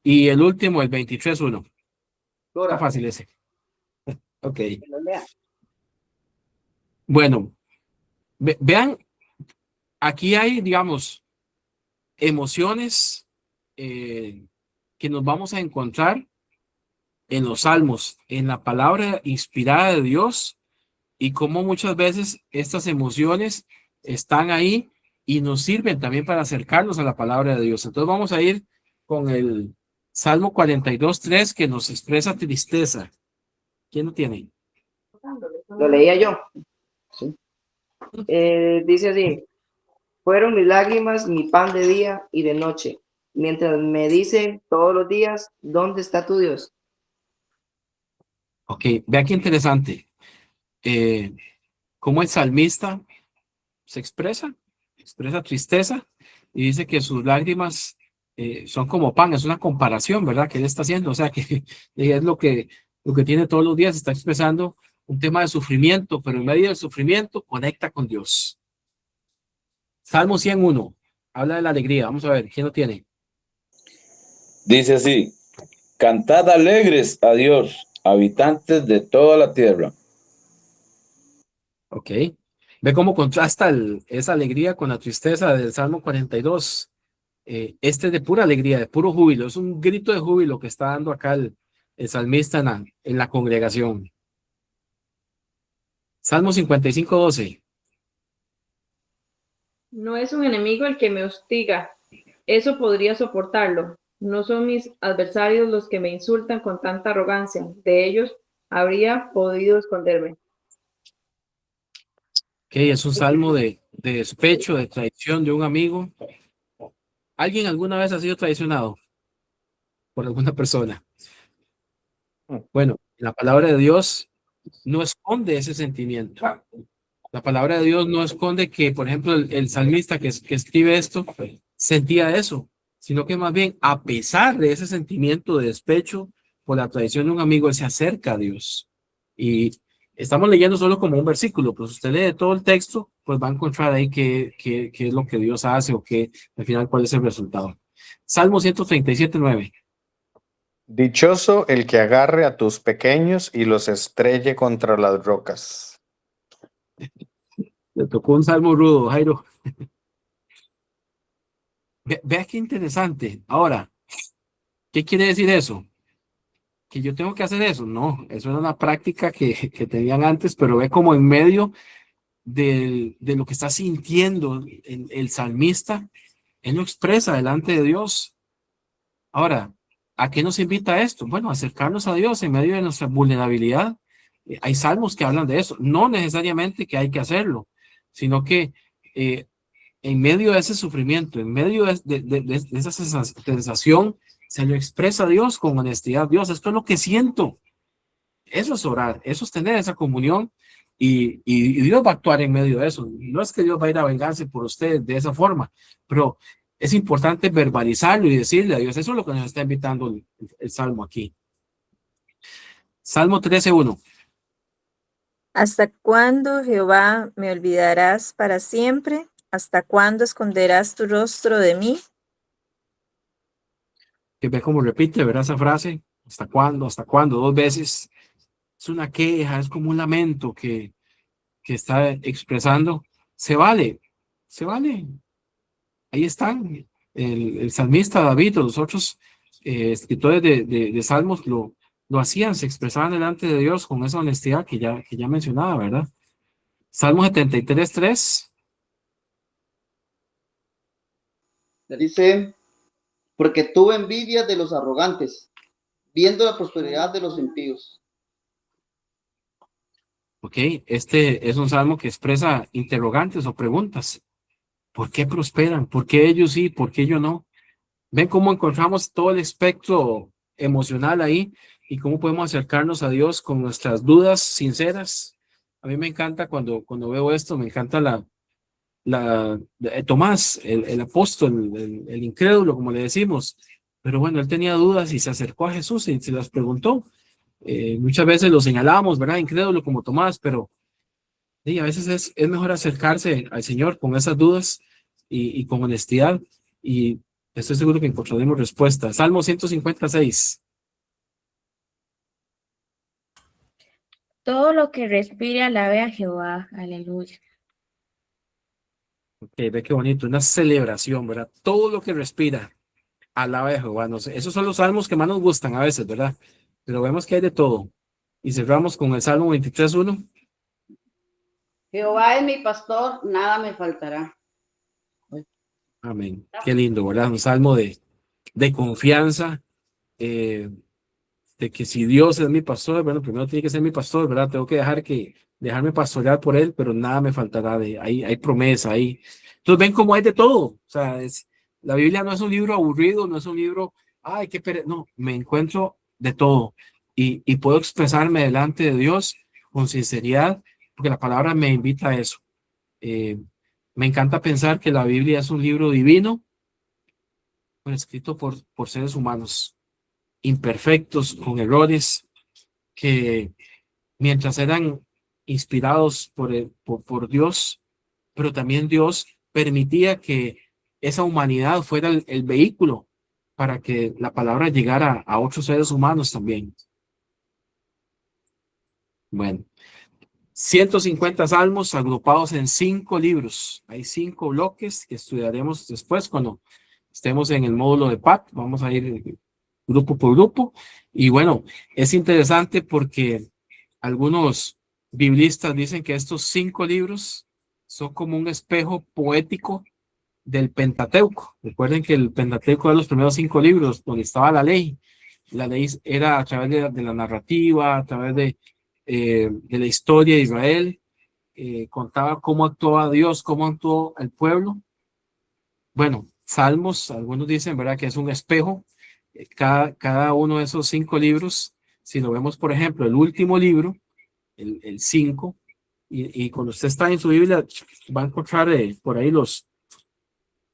Y el último, el 23:1. Está Dora. fácil ese. Ok. Que lo lea. Bueno, vean, aquí hay, digamos, emociones que nos vamos a encontrar en los salmos, en la palabra inspirada de Dios y cómo muchas veces estas emociones están ahí y nos sirven también para acercarnos a la palabra de Dios. Entonces vamos a ir con el Salmo 42:3 que nos expresa tristeza. ¿Quién lo tiene? Lo leía yo. Sí. Dice así: fueron mis lágrimas mi pan de día y de noche, mientras me dicen todos los días, ¿dónde está tu Dios? Ok, vea qué interesante. Cómo el salmista se expresa tristeza y dice que sus lágrimas son como pan, es una comparación, ¿verdad? Que él está haciendo, o sea que es lo que tiene todos los días, está expresando un tema de sufrimiento, pero en medio del sufrimiento conecta con Dios. Salmo 101, habla de la alegría, vamos a ver, ¿quién lo tiene? Dice así: cantad alegres a Dios, habitantes de toda la tierra. Ok, ve cómo contrasta esa alegría con la tristeza del Salmo 42. Este es de pura alegría, de puro júbilo, es un grito de júbilo que está dando acá el salmista en la congregación. Salmo 55:12. No es un enemigo el que me hostiga, eso podría soportarlo. No son mis adversarios los que me insultan con tanta arrogancia, de ellos habría podido esconderme. Ok, es un salmo de despecho, de traición de un amigo. ¿Alguien alguna vez ha sido traicionado por alguna persona? Bueno, la palabra de Dios no esconde ese sentimiento. La palabra de Dios no esconde que, por ejemplo, el salmista que escribe esto sentía eso, sino que más bien, a pesar de ese sentimiento de despecho por la traición de un amigo, él se acerca a Dios. Y estamos leyendo solo como un versículo, pues usted lee todo el texto, pues va a encontrar ahí qué es lo que Dios hace o qué, al final, cuál es el resultado. Salmo 137:9. Dichoso el que agarre a tus pequeños y los estrelle contra las rocas. Le tocó un salmo rudo, Jairo. Vea qué interesante. Ahora, ¿qué quiere decir eso? ¿Que yo tengo que hacer eso? No, eso era una práctica que tenían antes, pero ve como en medio de lo que está sintiendo el salmista, él lo expresa delante de Dios. Ahora, ¿a qué nos invita esto? Bueno, acercarnos a Dios en medio de nuestra vulnerabilidad. Hay salmos que hablan de eso, no necesariamente que hay que hacerlo, sino que en medio de ese sufrimiento, en medio de esa sensación, se lo expresa a Dios con honestidad. Dios, esto es lo que siento. Eso es orar, eso es tener esa comunión y Dios va a actuar en medio de eso. No es que Dios va a ir a vengarse por usted de esa forma, pero es importante verbalizarlo y decirle a Dios. Eso es lo que nos está invitando el Salmo aquí. Salmo 13:1. ¿Hasta cuándo, Jehová, me olvidarás para siempre? ¿Hasta cuándo esconderás tu rostro de mí? Que ve cómo repite, ¿verdad? Esa frase. ¿Hasta cuándo? ¿Hasta cuándo? 2 veces. Es una queja, es como un lamento que está expresando. Se vale, se vale. Ahí están. El salmista David o los otros escritores de salmos lo hacían, se expresaban delante de Dios con esa honestidad que ya mencionaba, ¿verdad? Salmo 73:3. Le dice, porque tuve envidia de los arrogantes, viendo la prosperidad de los impíos. Ok, este es un salmo que expresa interrogantes o preguntas. ¿Por qué prosperan? ¿Por qué ellos sí? ¿Por qué yo no? Ven cómo encontramos todo el espectro emocional ahí y cómo podemos acercarnos a Dios con nuestras dudas sinceras. A mí me encanta cuando veo esto, me encanta Tomás, el apóstol, el incrédulo, como le decimos. Pero bueno, él tenía dudas y se acercó a Jesús y se las preguntó. Muchas veces lo señalamos, ¿verdad? Incrédulo como Tomás, pero sí, a veces es mejor acercarse al Señor con esas dudas y con honestidad, y estoy seguro que encontraremos respuesta. Salmo 156. Todo lo que respire alabe a Jehová. Aleluya. Ok, ve qué bonito, una celebración, ¿verdad? Todo lo que respira, alaba a Jehová. No sé, esos son los salmos que más nos gustan a veces, ¿verdad? Pero vemos que hay de todo. Y cerramos con el Salmo 23:1. Jehová es mi pastor, nada me faltará. Amén. Qué lindo, ¿verdad? Un salmo de confianza, de que si Dios es mi pastor, bueno, primero tiene que ser mi pastor, ¿verdad? Tengo que dejarme pastorear por él, pero nada me faltará. Hay promesa ahí. Entonces ven cómo hay de todo. O sea, la Biblia no es un libro aburrido, no es un libro, ay, no, me encuentro de todo y puedo expresarme delante de Dios con sinceridad, porque la palabra me invita a eso. Me encanta pensar que la Biblia es un libro divino, pero escrito por seres humanos imperfectos, con errores, que mientras eran inspirados por Dios, pero también Dios permitía que esa humanidad fuera el vehículo para que la palabra llegara a otros seres humanos también. Bueno, 150 salmos agrupados en 5 libros. Hay 5 bloques que estudiaremos después cuando estemos en el módulo de PAT. Vamos a ir grupo por grupo. Y bueno, es interesante porque algunos biblistas dicen que estos 5 libros son como un espejo poético del Pentateuco. Recuerden que el Pentateuco era los primeros 5 libros donde estaba la ley. La ley era a través de la narrativa, a través de la historia de Israel. Contaba cómo actuaba Dios, cómo actuó el pueblo. Bueno, Salmos, algunos dicen, ¿verdad?, que es un espejo. Cada uno de esos 5 libros, si lo vemos, por ejemplo, el último libro, el 5, y cuando usted está en su Biblia, va a encontrar por ahí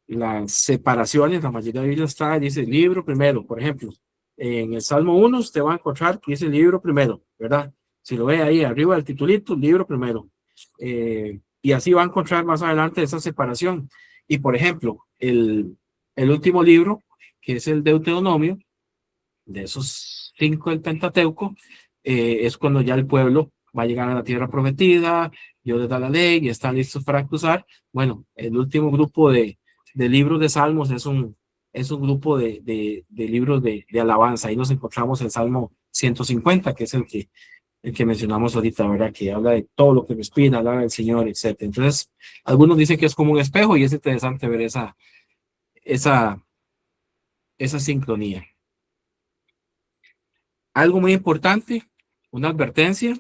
las separaciones. La mayoría de Biblias dice libro primero, por ejemplo. En el Salmo 1 usted va a encontrar que dice libro primero, ¿verdad? Si lo ve ahí arriba del titulito, libro primero. Y así va a encontrar más adelante esa separación. Y por ejemplo, el último libro, que es el Deuteronomio, de esos 5 del Pentateuco, es cuando ya el pueblo va a llegar a la tierra prometida, Dios les da la ley y están listos para cruzar. Bueno, el último grupo de libros de Salmos es un grupo de libros de alabanza. Ahí nos encontramos el Salmo 150, que es el que el que mencionamos ahorita, ¿verdad? Que habla de todo lo que respira, habla del Señor, etc. Entonces, algunos dicen que es como un espejo y es interesante ver esa sincronía. Algo muy importante, una advertencia,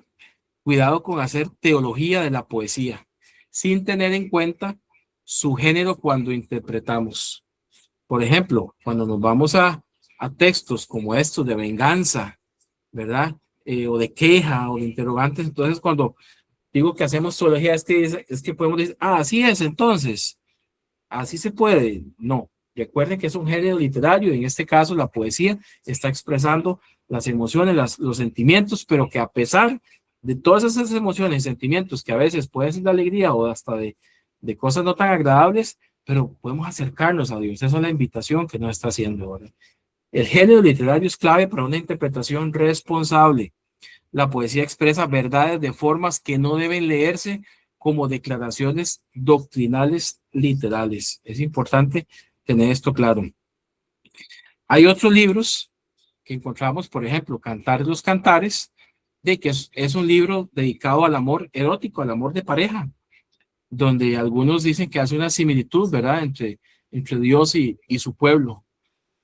cuidado con hacer teología de la poesía, sin tener en cuenta su género cuando interpretamos. Por ejemplo, cuando nos vamos a textos como estos de venganza, ¿verdad? O de queja o de interrogantes, entonces cuando digo que hacemos teología es que podemos decir, así es, entonces, así se puede. No, recuerden que es un género literario, y en este caso la poesía está expresando las emociones, los sentimientos, pero que a pesar de todas esas emociones y sentimientos que a veces pueden ser de alegría o hasta de cosas no tan agradables, pero podemos acercarnos a Dios. Esa es la invitación que nos está haciendo ahora. El género literario es clave para una interpretación responsable. La poesía expresa verdades de formas que no deben leerse como declaraciones doctrinales literales. Es importante tener esto claro. Hay otros libros que encontramos, por ejemplo, Cantar de los Cantares, de que es un libro dedicado al amor erótico, al amor de pareja, donde algunos dicen que hace una similitud, ¿verdad?, entre Dios y su pueblo.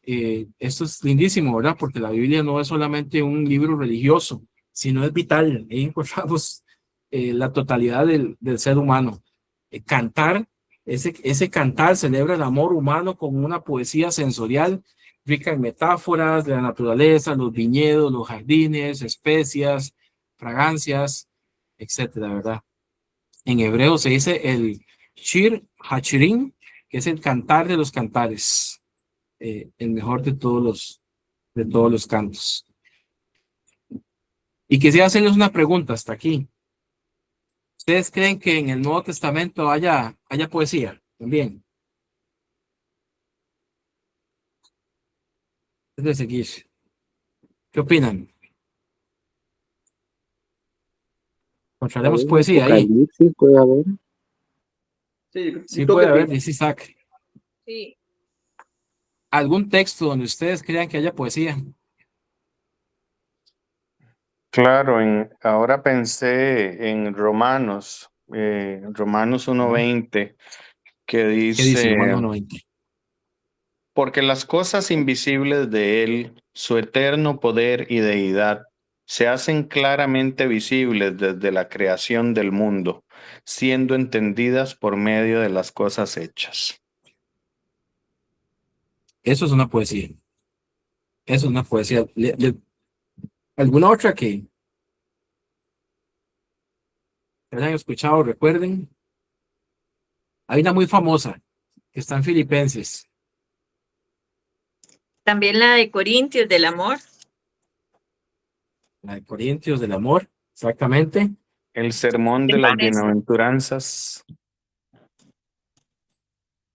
Esto es lindísimo, ¿verdad? Porque la Biblia no es solamente un libro religioso, sino es vital. Ahí encontramos la totalidad del ser humano. Cantar, ese cantar celebra el amor humano con una poesía sensorial rica en metáforas de la naturaleza, los viñedos, los jardines, especias, fragancias, etcétera, ¿verdad? En hebreo se dice el Shir Hachirim, que es el cantar de los cantares, el mejor de todos los cantos. Y quisiera hacerles una pregunta hasta aquí. ¿Ustedes creen que en el Nuevo Testamento haya poesía también? Es de seguir. ¿Qué opinan? ¿Encontraremos poesía ahí? Apocalipsis puede haber. Sí puede haber, dice Isaac. Sí. ¿Algún texto donde ustedes crean que haya poesía? Claro, ahora pensé en Romanos 1:20, que ¿Qué dice dice, Romanos 1:20? porque las cosas invisibles de Él, su eterno poder y deidad, se hacen claramente visibles desde la creación del mundo, siendo entendidas por medio de las cosas hechas. Eso es una poesía. Eso es una poesía. ¿Alguna otra que hayan escuchado? Recuerden. Hay una muy famosa que está en Filipenses. También la de Corintios del amor. La de Corintios del amor, exactamente. El sermón ¿Te de las parece? bienaventuranzas.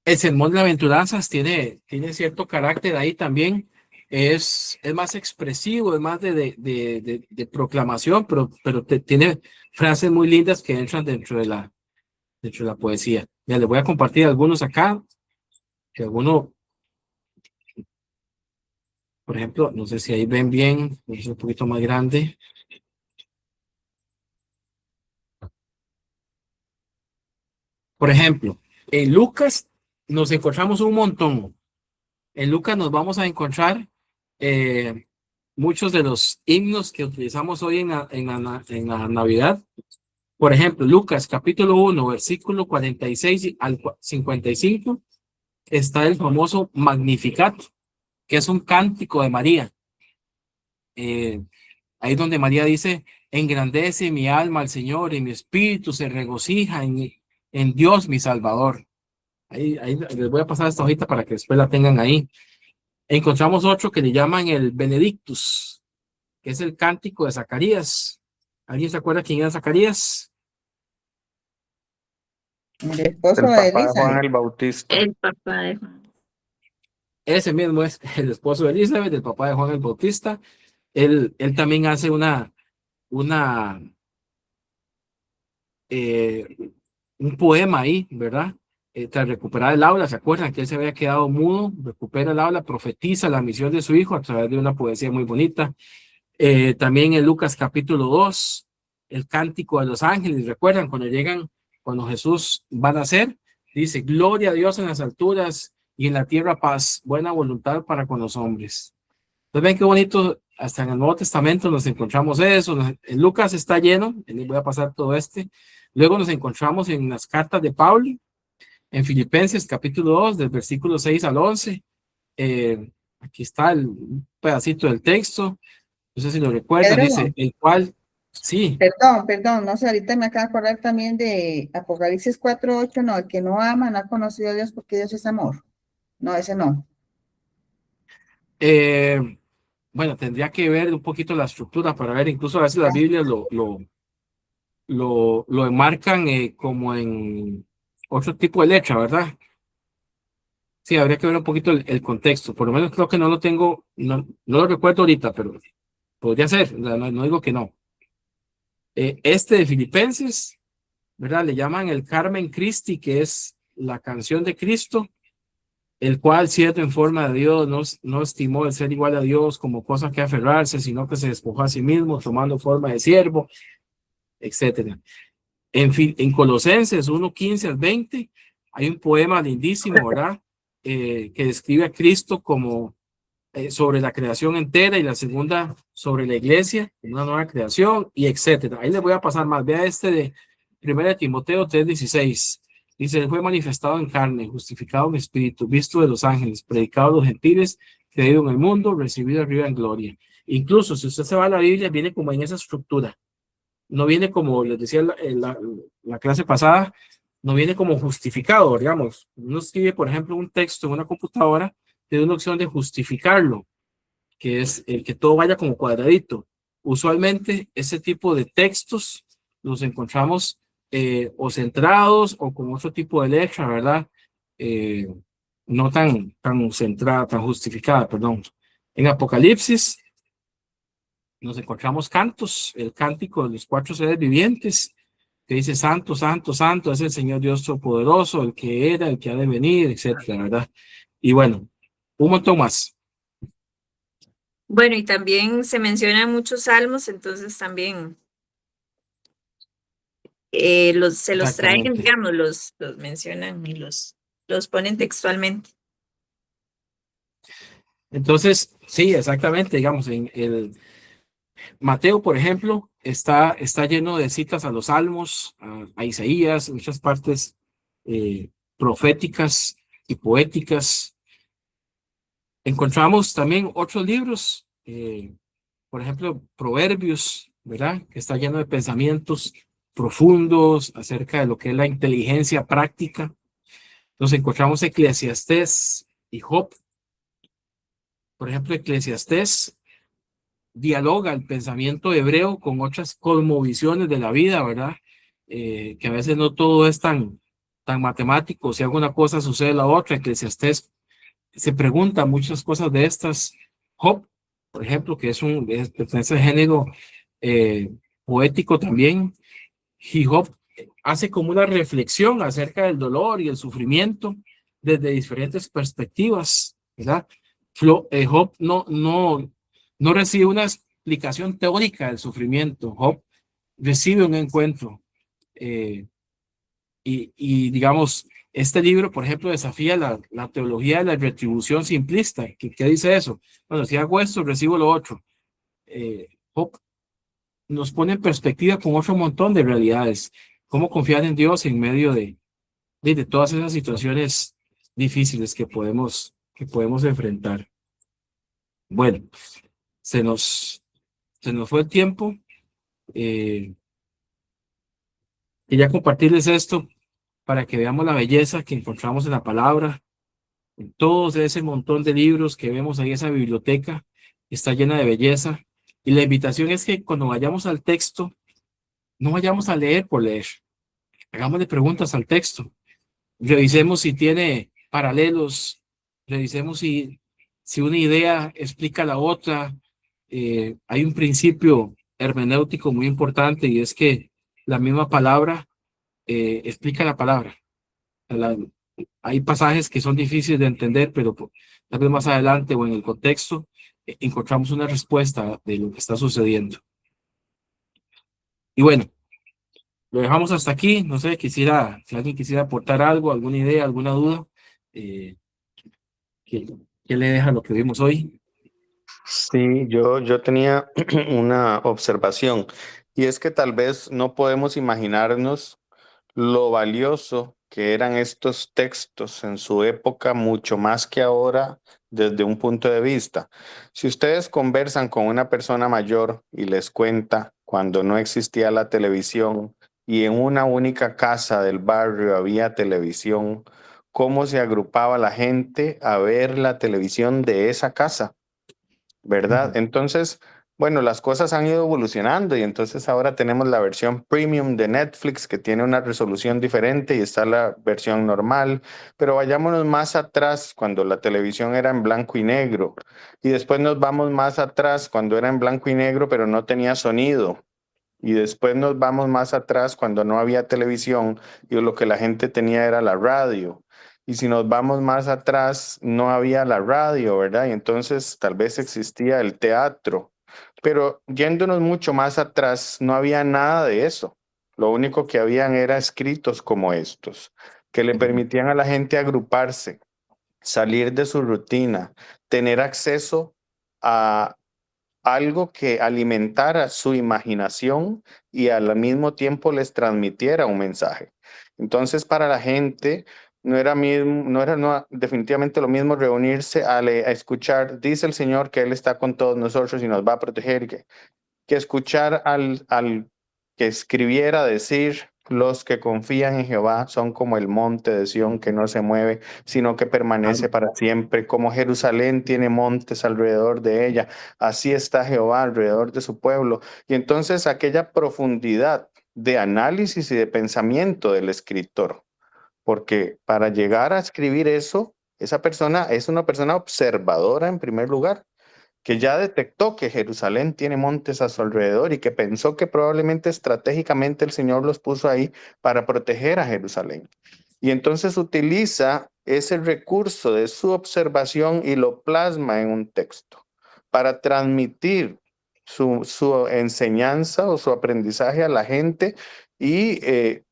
El sermón de las bienaventuranzas tiene cierto carácter ahí también. Es más expresivo, es más de proclamación, pero tiene frases muy lindas que entran dentro de la poesía. Ya les voy a compartir algunos acá, que alguno, por ejemplo, no sé si ahí ven bien, es un poquito más grande. Por ejemplo, en Lucas nos encontramos un montón. En Lucas nos vamos a encontrar muchos de los himnos que utilizamos hoy en la Navidad. Por ejemplo, Lucas capítulo 1, versículo 46 al 55, está el famoso Magnificat, que es un cántico de María. Ahí donde María dice, engrandece mi alma al Señor y mi espíritu se regocija en Dios mi Salvador. Ahí les voy a pasar esta hojita para que después la tengan ahí. Encontramos otro que le llaman el Benedictus, que es el cántico de Zacarías. ¿Alguien se acuerda quién era Zacarías? El esposo El de papá de Elizabeth. Juan el Bautista. El papá de Juan. Ese mismo es el esposo de Elizabeth, el papá de Juan el Bautista. Él también hace un poema ahí, ¿verdad? Tras recuperar el habla, ¿se acuerdan que él se había quedado mudo? Recupera el habla, profetiza la misión de su hijo a través de una poesía muy bonita. También en Lucas capítulo 2, el cántico de los ángeles. ¿Recuerdan cuando Jesús va a nacer? Dice, gloria a Dios en las alturas y en la tierra paz, buena voluntad para con los hombres. Entonces ven qué bonito, hasta en el Nuevo Testamento nos encontramos eso. En Lucas está lleno, les voy a pasar todo este. Luego nos encontramos en las cartas de Pablo, en Filipenses capítulo 2, del versículo 6 al 11. Aquí está un pedacito del texto. No sé si lo recuerdan, Pedro, dice, el cual, sí, perdón, no sé, ahorita me acabo de acordar también de Apocalipsis 4:8, no, el que no ama no ha conocido a Dios porque Dios es amor. No, ese no. bueno, tendría que ver un poquito la estructura para ver, incluso a veces las Biblias lo enmarcan como en otro tipo de letra, ¿verdad? Sí, habría que ver un poquito el contexto. Por lo menos creo que no lo tengo, no lo recuerdo ahorita, pero podría ser, no digo que no. Este de Filipenses, ¿verdad? Le llaman el Carmen Christi, que es la canción de Cristo, el cual, siendo en forma de Dios, no estimó el ser igual a Dios como cosa que aferrarse, sino que se despojó a sí mismo, tomando forma de siervo, etcétera. En Colosenses 1:15 al 20, hay un poema lindísimo, ¿verdad? Que describe a Cristo como sobre la creación entera, y la segunda sobre la iglesia, una nueva creación, y etcétera. Ahí les voy a pasar más. Vea este de 1 Timoteo 3:16. Dice, él fue manifestado en carne, justificado en espíritu, visto de los ángeles, predicado a los gentiles, creído en el mundo, recibido arriba en gloria. Incluso si usted se va a la Biblia, viene como en esa estructura. No viene como les decía la clase pasada, no viene como justificado, digamos. Uno escribe, por ejemplo, un texto en una computadora, tiene una opción de justificarlo, que es el que todo vaya como cuadradito. Usualmente ese tipo de textos los encontramos o centrados o con otro tipo de letra, ¿verdad? No tan centrada, tan justificada, perdón. En Apocalipsis nos encontramos cantos, el cántico de los 4 seres vivientes, que dice santo, santo, santo, es el Señor Dios Todopoderoso, el que era, el que ha de venir, etcétera, ¿verdad? Y bueno, un montón más. Bueno, y también se mencionan muchos salmos, entonces también se los traen, Exactamente. digamos, los mencionan y los ponen textualmente. Entonces, sí, exactamente, digamos, en el Mateo, por ejemplo, está lleno de citas a los Salmos, a Isaías, muchas partes proféticas y poéticas. Encontramos también otros libros, por ejemplo, Proverbios, ¿verdad? Que está lleno de pensamientos profundos acerca de lo que es la inteligencia práctica. Nos encontramos Eclesiastés y Job. Por ejemplo, Eclesiastés dialoga el pensamiento hebreo con otras cosmovisiones de la vida, ¿verdad? Que a veces no todo es tan matemático. Si hago una cosa, sucede la otra. Eclesiastés se pregunta muchas cosas de estas. Job, por ejemplo, que pertenece al género poético también. Y Job hace como una reflexión acerca del dolor y el sufrimiento desde diferentes perspectivas, ¿verdad? Job no recibe una explicación teórica del sufrimiento. Job recibe un encuentro. Y digamos, este libro, por ejemplo, desafía la teología de la retribución simplista. ¿Qué dice eso? Bueno, si hago esto, recibo lo otro. Job nos pone en perspectiva con otro montón de realidades. Cómo confiar en Dios en medio de todas esas situaciones difíciles que podemos enfrentar. Bueno, se nos fue el tiempo. Quería compartirles esto para que veamos la belleza que encontramos en la palabra, en todo ese montón de libros que vemos ahí, esa biblioteca está llena de belleza. Y la invitación es que cuando vayamos al texto, no vayamos a leer por leer. Hagámosle preguntas al texto. Revisemos si tiene paralelos. Revisemos si una idea explica la otra. Hay un principio hermenéutico muy importante, y es que la misma palabra explica la palabra. Hay pasajes que son difíciles de entender, pero tal vez más adelante o en el contexto encontramos una respuesta de lo que está sucediendo. Y bueno, lo dejamos hasta aquí. No sé, si alguien quisiera aportar algo, alguna idea, alguna duda, ¿qué le deja lo que vimos hoy? Sí, yo tenía una observación y es que tal vez no podemos imaginarnos lo valioso que eran estos textos en su época, mucho más que ahora, desde un punto de vista. Si ustedes conversan con una persona mayor y les cuenta cuando no existía la televisión y en una única casa del barrio había televisión, cómo se agrupaba la gente a ver la televisión de esa casa, ¿verdad? Entonces, bueno, las cosas han ido evolucionando y entonces ahora tenemos la versión premium de Netflix que tiene una resolución diferente y está la versión normal, pero vayámonos más atrás cuando la televisión era en blanco y negro y después nos vamos más atrás cuando era en blanco y negro pero no tenía sonido. Y después nos vamos más atrás cuando no había televisión y lo que la gente tenía era la radio. Y si nos vamos más atrás, no había la radio, ¿verdad? Y entonces tal vez existía el teatro. Pero yéndonos mucho más atrás, no había nada de eso. Lo único que habían era escritos como estos, que le permitían a la gente agruparse, salir de su rutina, tener acceso a algo que alimentara su imaginación y al mismo tiempo les transmitiera un mensaje. Entonces, para la gente definitivamente lo mismo reunirse a escuchar, dice el Señor que Él está con todos nosotros y nos va a proteger, que escuchar al que escribiera decir, los que confían en Jehová son como el monte de Sión que no se mueve, sino que permanece para siempre. Como Jerusalén tiene montes alrededor de ella, así está Jehová alrededor de su pueblo. Y entonces aquella profundidad de análisis y de pensamiento del escritor, porque para llegar a escribir eso, esa persona es una persona observadora en primer lugar, que ya detectó que Jerusalén tiene montes a su alrededor y que pensó que probablemente estratégicamente el Señor los puso ahí para proteger a Jerusalén. Y entonces utiliza ese recurso de su observación y lo plasma en un texto para transmitir su enseñanza o su aprendizaje a la gente y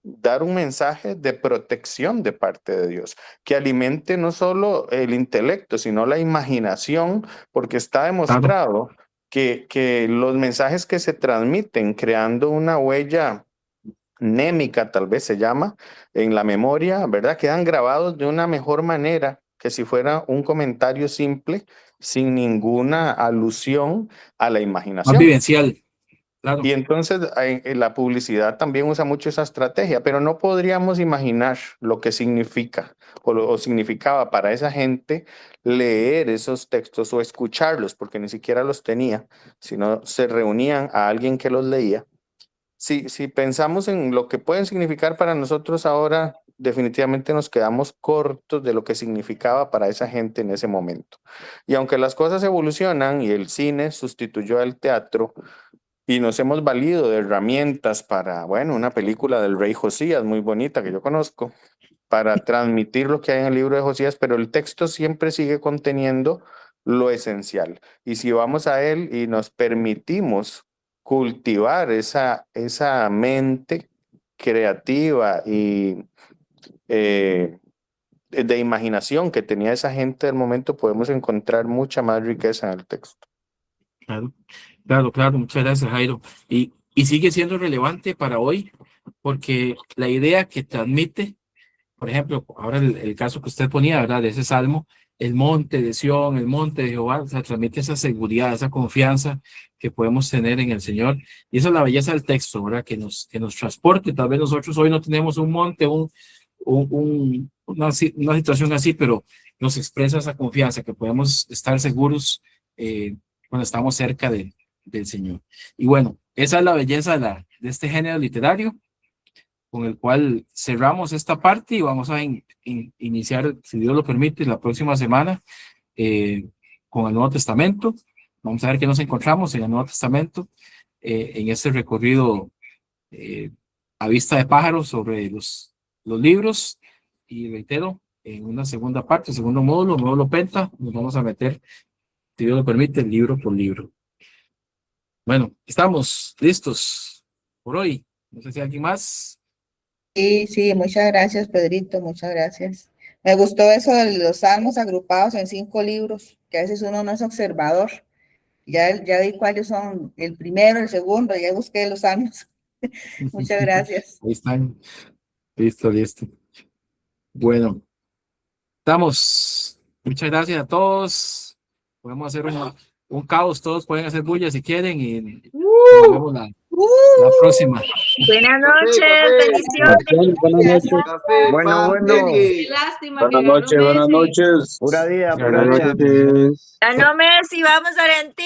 dar un mensaje de protección de parte de Dios, que alimente no solo el intelecto, sino la imaginación, porque está demostrado que los mensajes que se transmiten creando una huella némica, tal vez se llama, en la memoria, ¿verdad? Quedan grabados de una mejor manera que si fuera un comentario simple, sin ninguna alusión a la Más imaginación. vivencial, claro. Y entonces la publicidad también usa mucho esa estrategia, pero no podríamos imaginar lo que significa o significaba para esa gente leer esos textos o escucharlos, porque ni siquiera los tenía, sino se reunían a alguien que los leía. Si pensamos en lo que pueden significar para nosotros ahora, definitivamente nos quedamos cortos de lo que significaba para esa gente en ese momento. Y aunque las cosas evolucionan y el cine sustituyó al teatro y nos hemos valido de herramientas para, bueno, una película del rey Josías muy bonita que yo conozco, para transmitir lo que hay en el libro de Josías, pero el texto siempre sigue conteniendo lo esencial. Y si vamos a él y nos permitimos cultivar esa mente creativa y de imaginación que tenía esa gente del momento, podemos encontrar mucha más riqueza en el texto. Claro, claro, claro. Muchas gracias, Jairo. Y sigue siendo relevante para hoy, porque la idea que transmite, por ejemplo, ahora el caso que usted ponía, ¿verdad? De ese salmo, el monte de Sión, el monte de Jehová, o sea, transmite esa seguridad, esa confianza que podemos tener en el Señor. Y esa es la belleza del texto, ¿verdad? Que nos transporte. Tal vez nosotros hoy no tenemos un monte, una situación así, pero nos expresa esa confianza, que podemos estar seguros cuando estamos cerca del Señor. Y bueno, esa es la belleza de este género literario, con el cual cerramos esta parte y vamos a iniciar, si Dios lo permite, la próxima semana con el Nuevo Testamento. Vamos a ver qué nos encontramos en el Nuevo Testamento, en este recorrido a vista de pájaro sobre los libros. Y reitero, en una segunda parte, segundo módulo Penta, nos vamos a meter si Dios lo permite, libro por libro. Bueno, estamos listos por hoy. No sé si alguien más. Sí, sí, muchas gracias, Pedrito, muchas gracias. Me gustó eso de los salmos agrupados en 5 libros, que a veces uno no es observador. Ya vi cuáles son el primero, el segundo, ya busqué los salmos. Muchas gracias. Ahí están. Listo, listo. Bueno, estamos. Muchas gracias a todos. Podemos hacer un caos, todos pueden hacer bulla si quieren y nos vemos la próxima. Buenas noches, bendiciones. Buenas noches. Café, Bueno, pan, bueno. Kenny. Qué lástima. Buenas que ganó noches, buenas Messi. noches. Pura vida, Buenas pura vida. noches. Ganó Messi, vamos Argentina.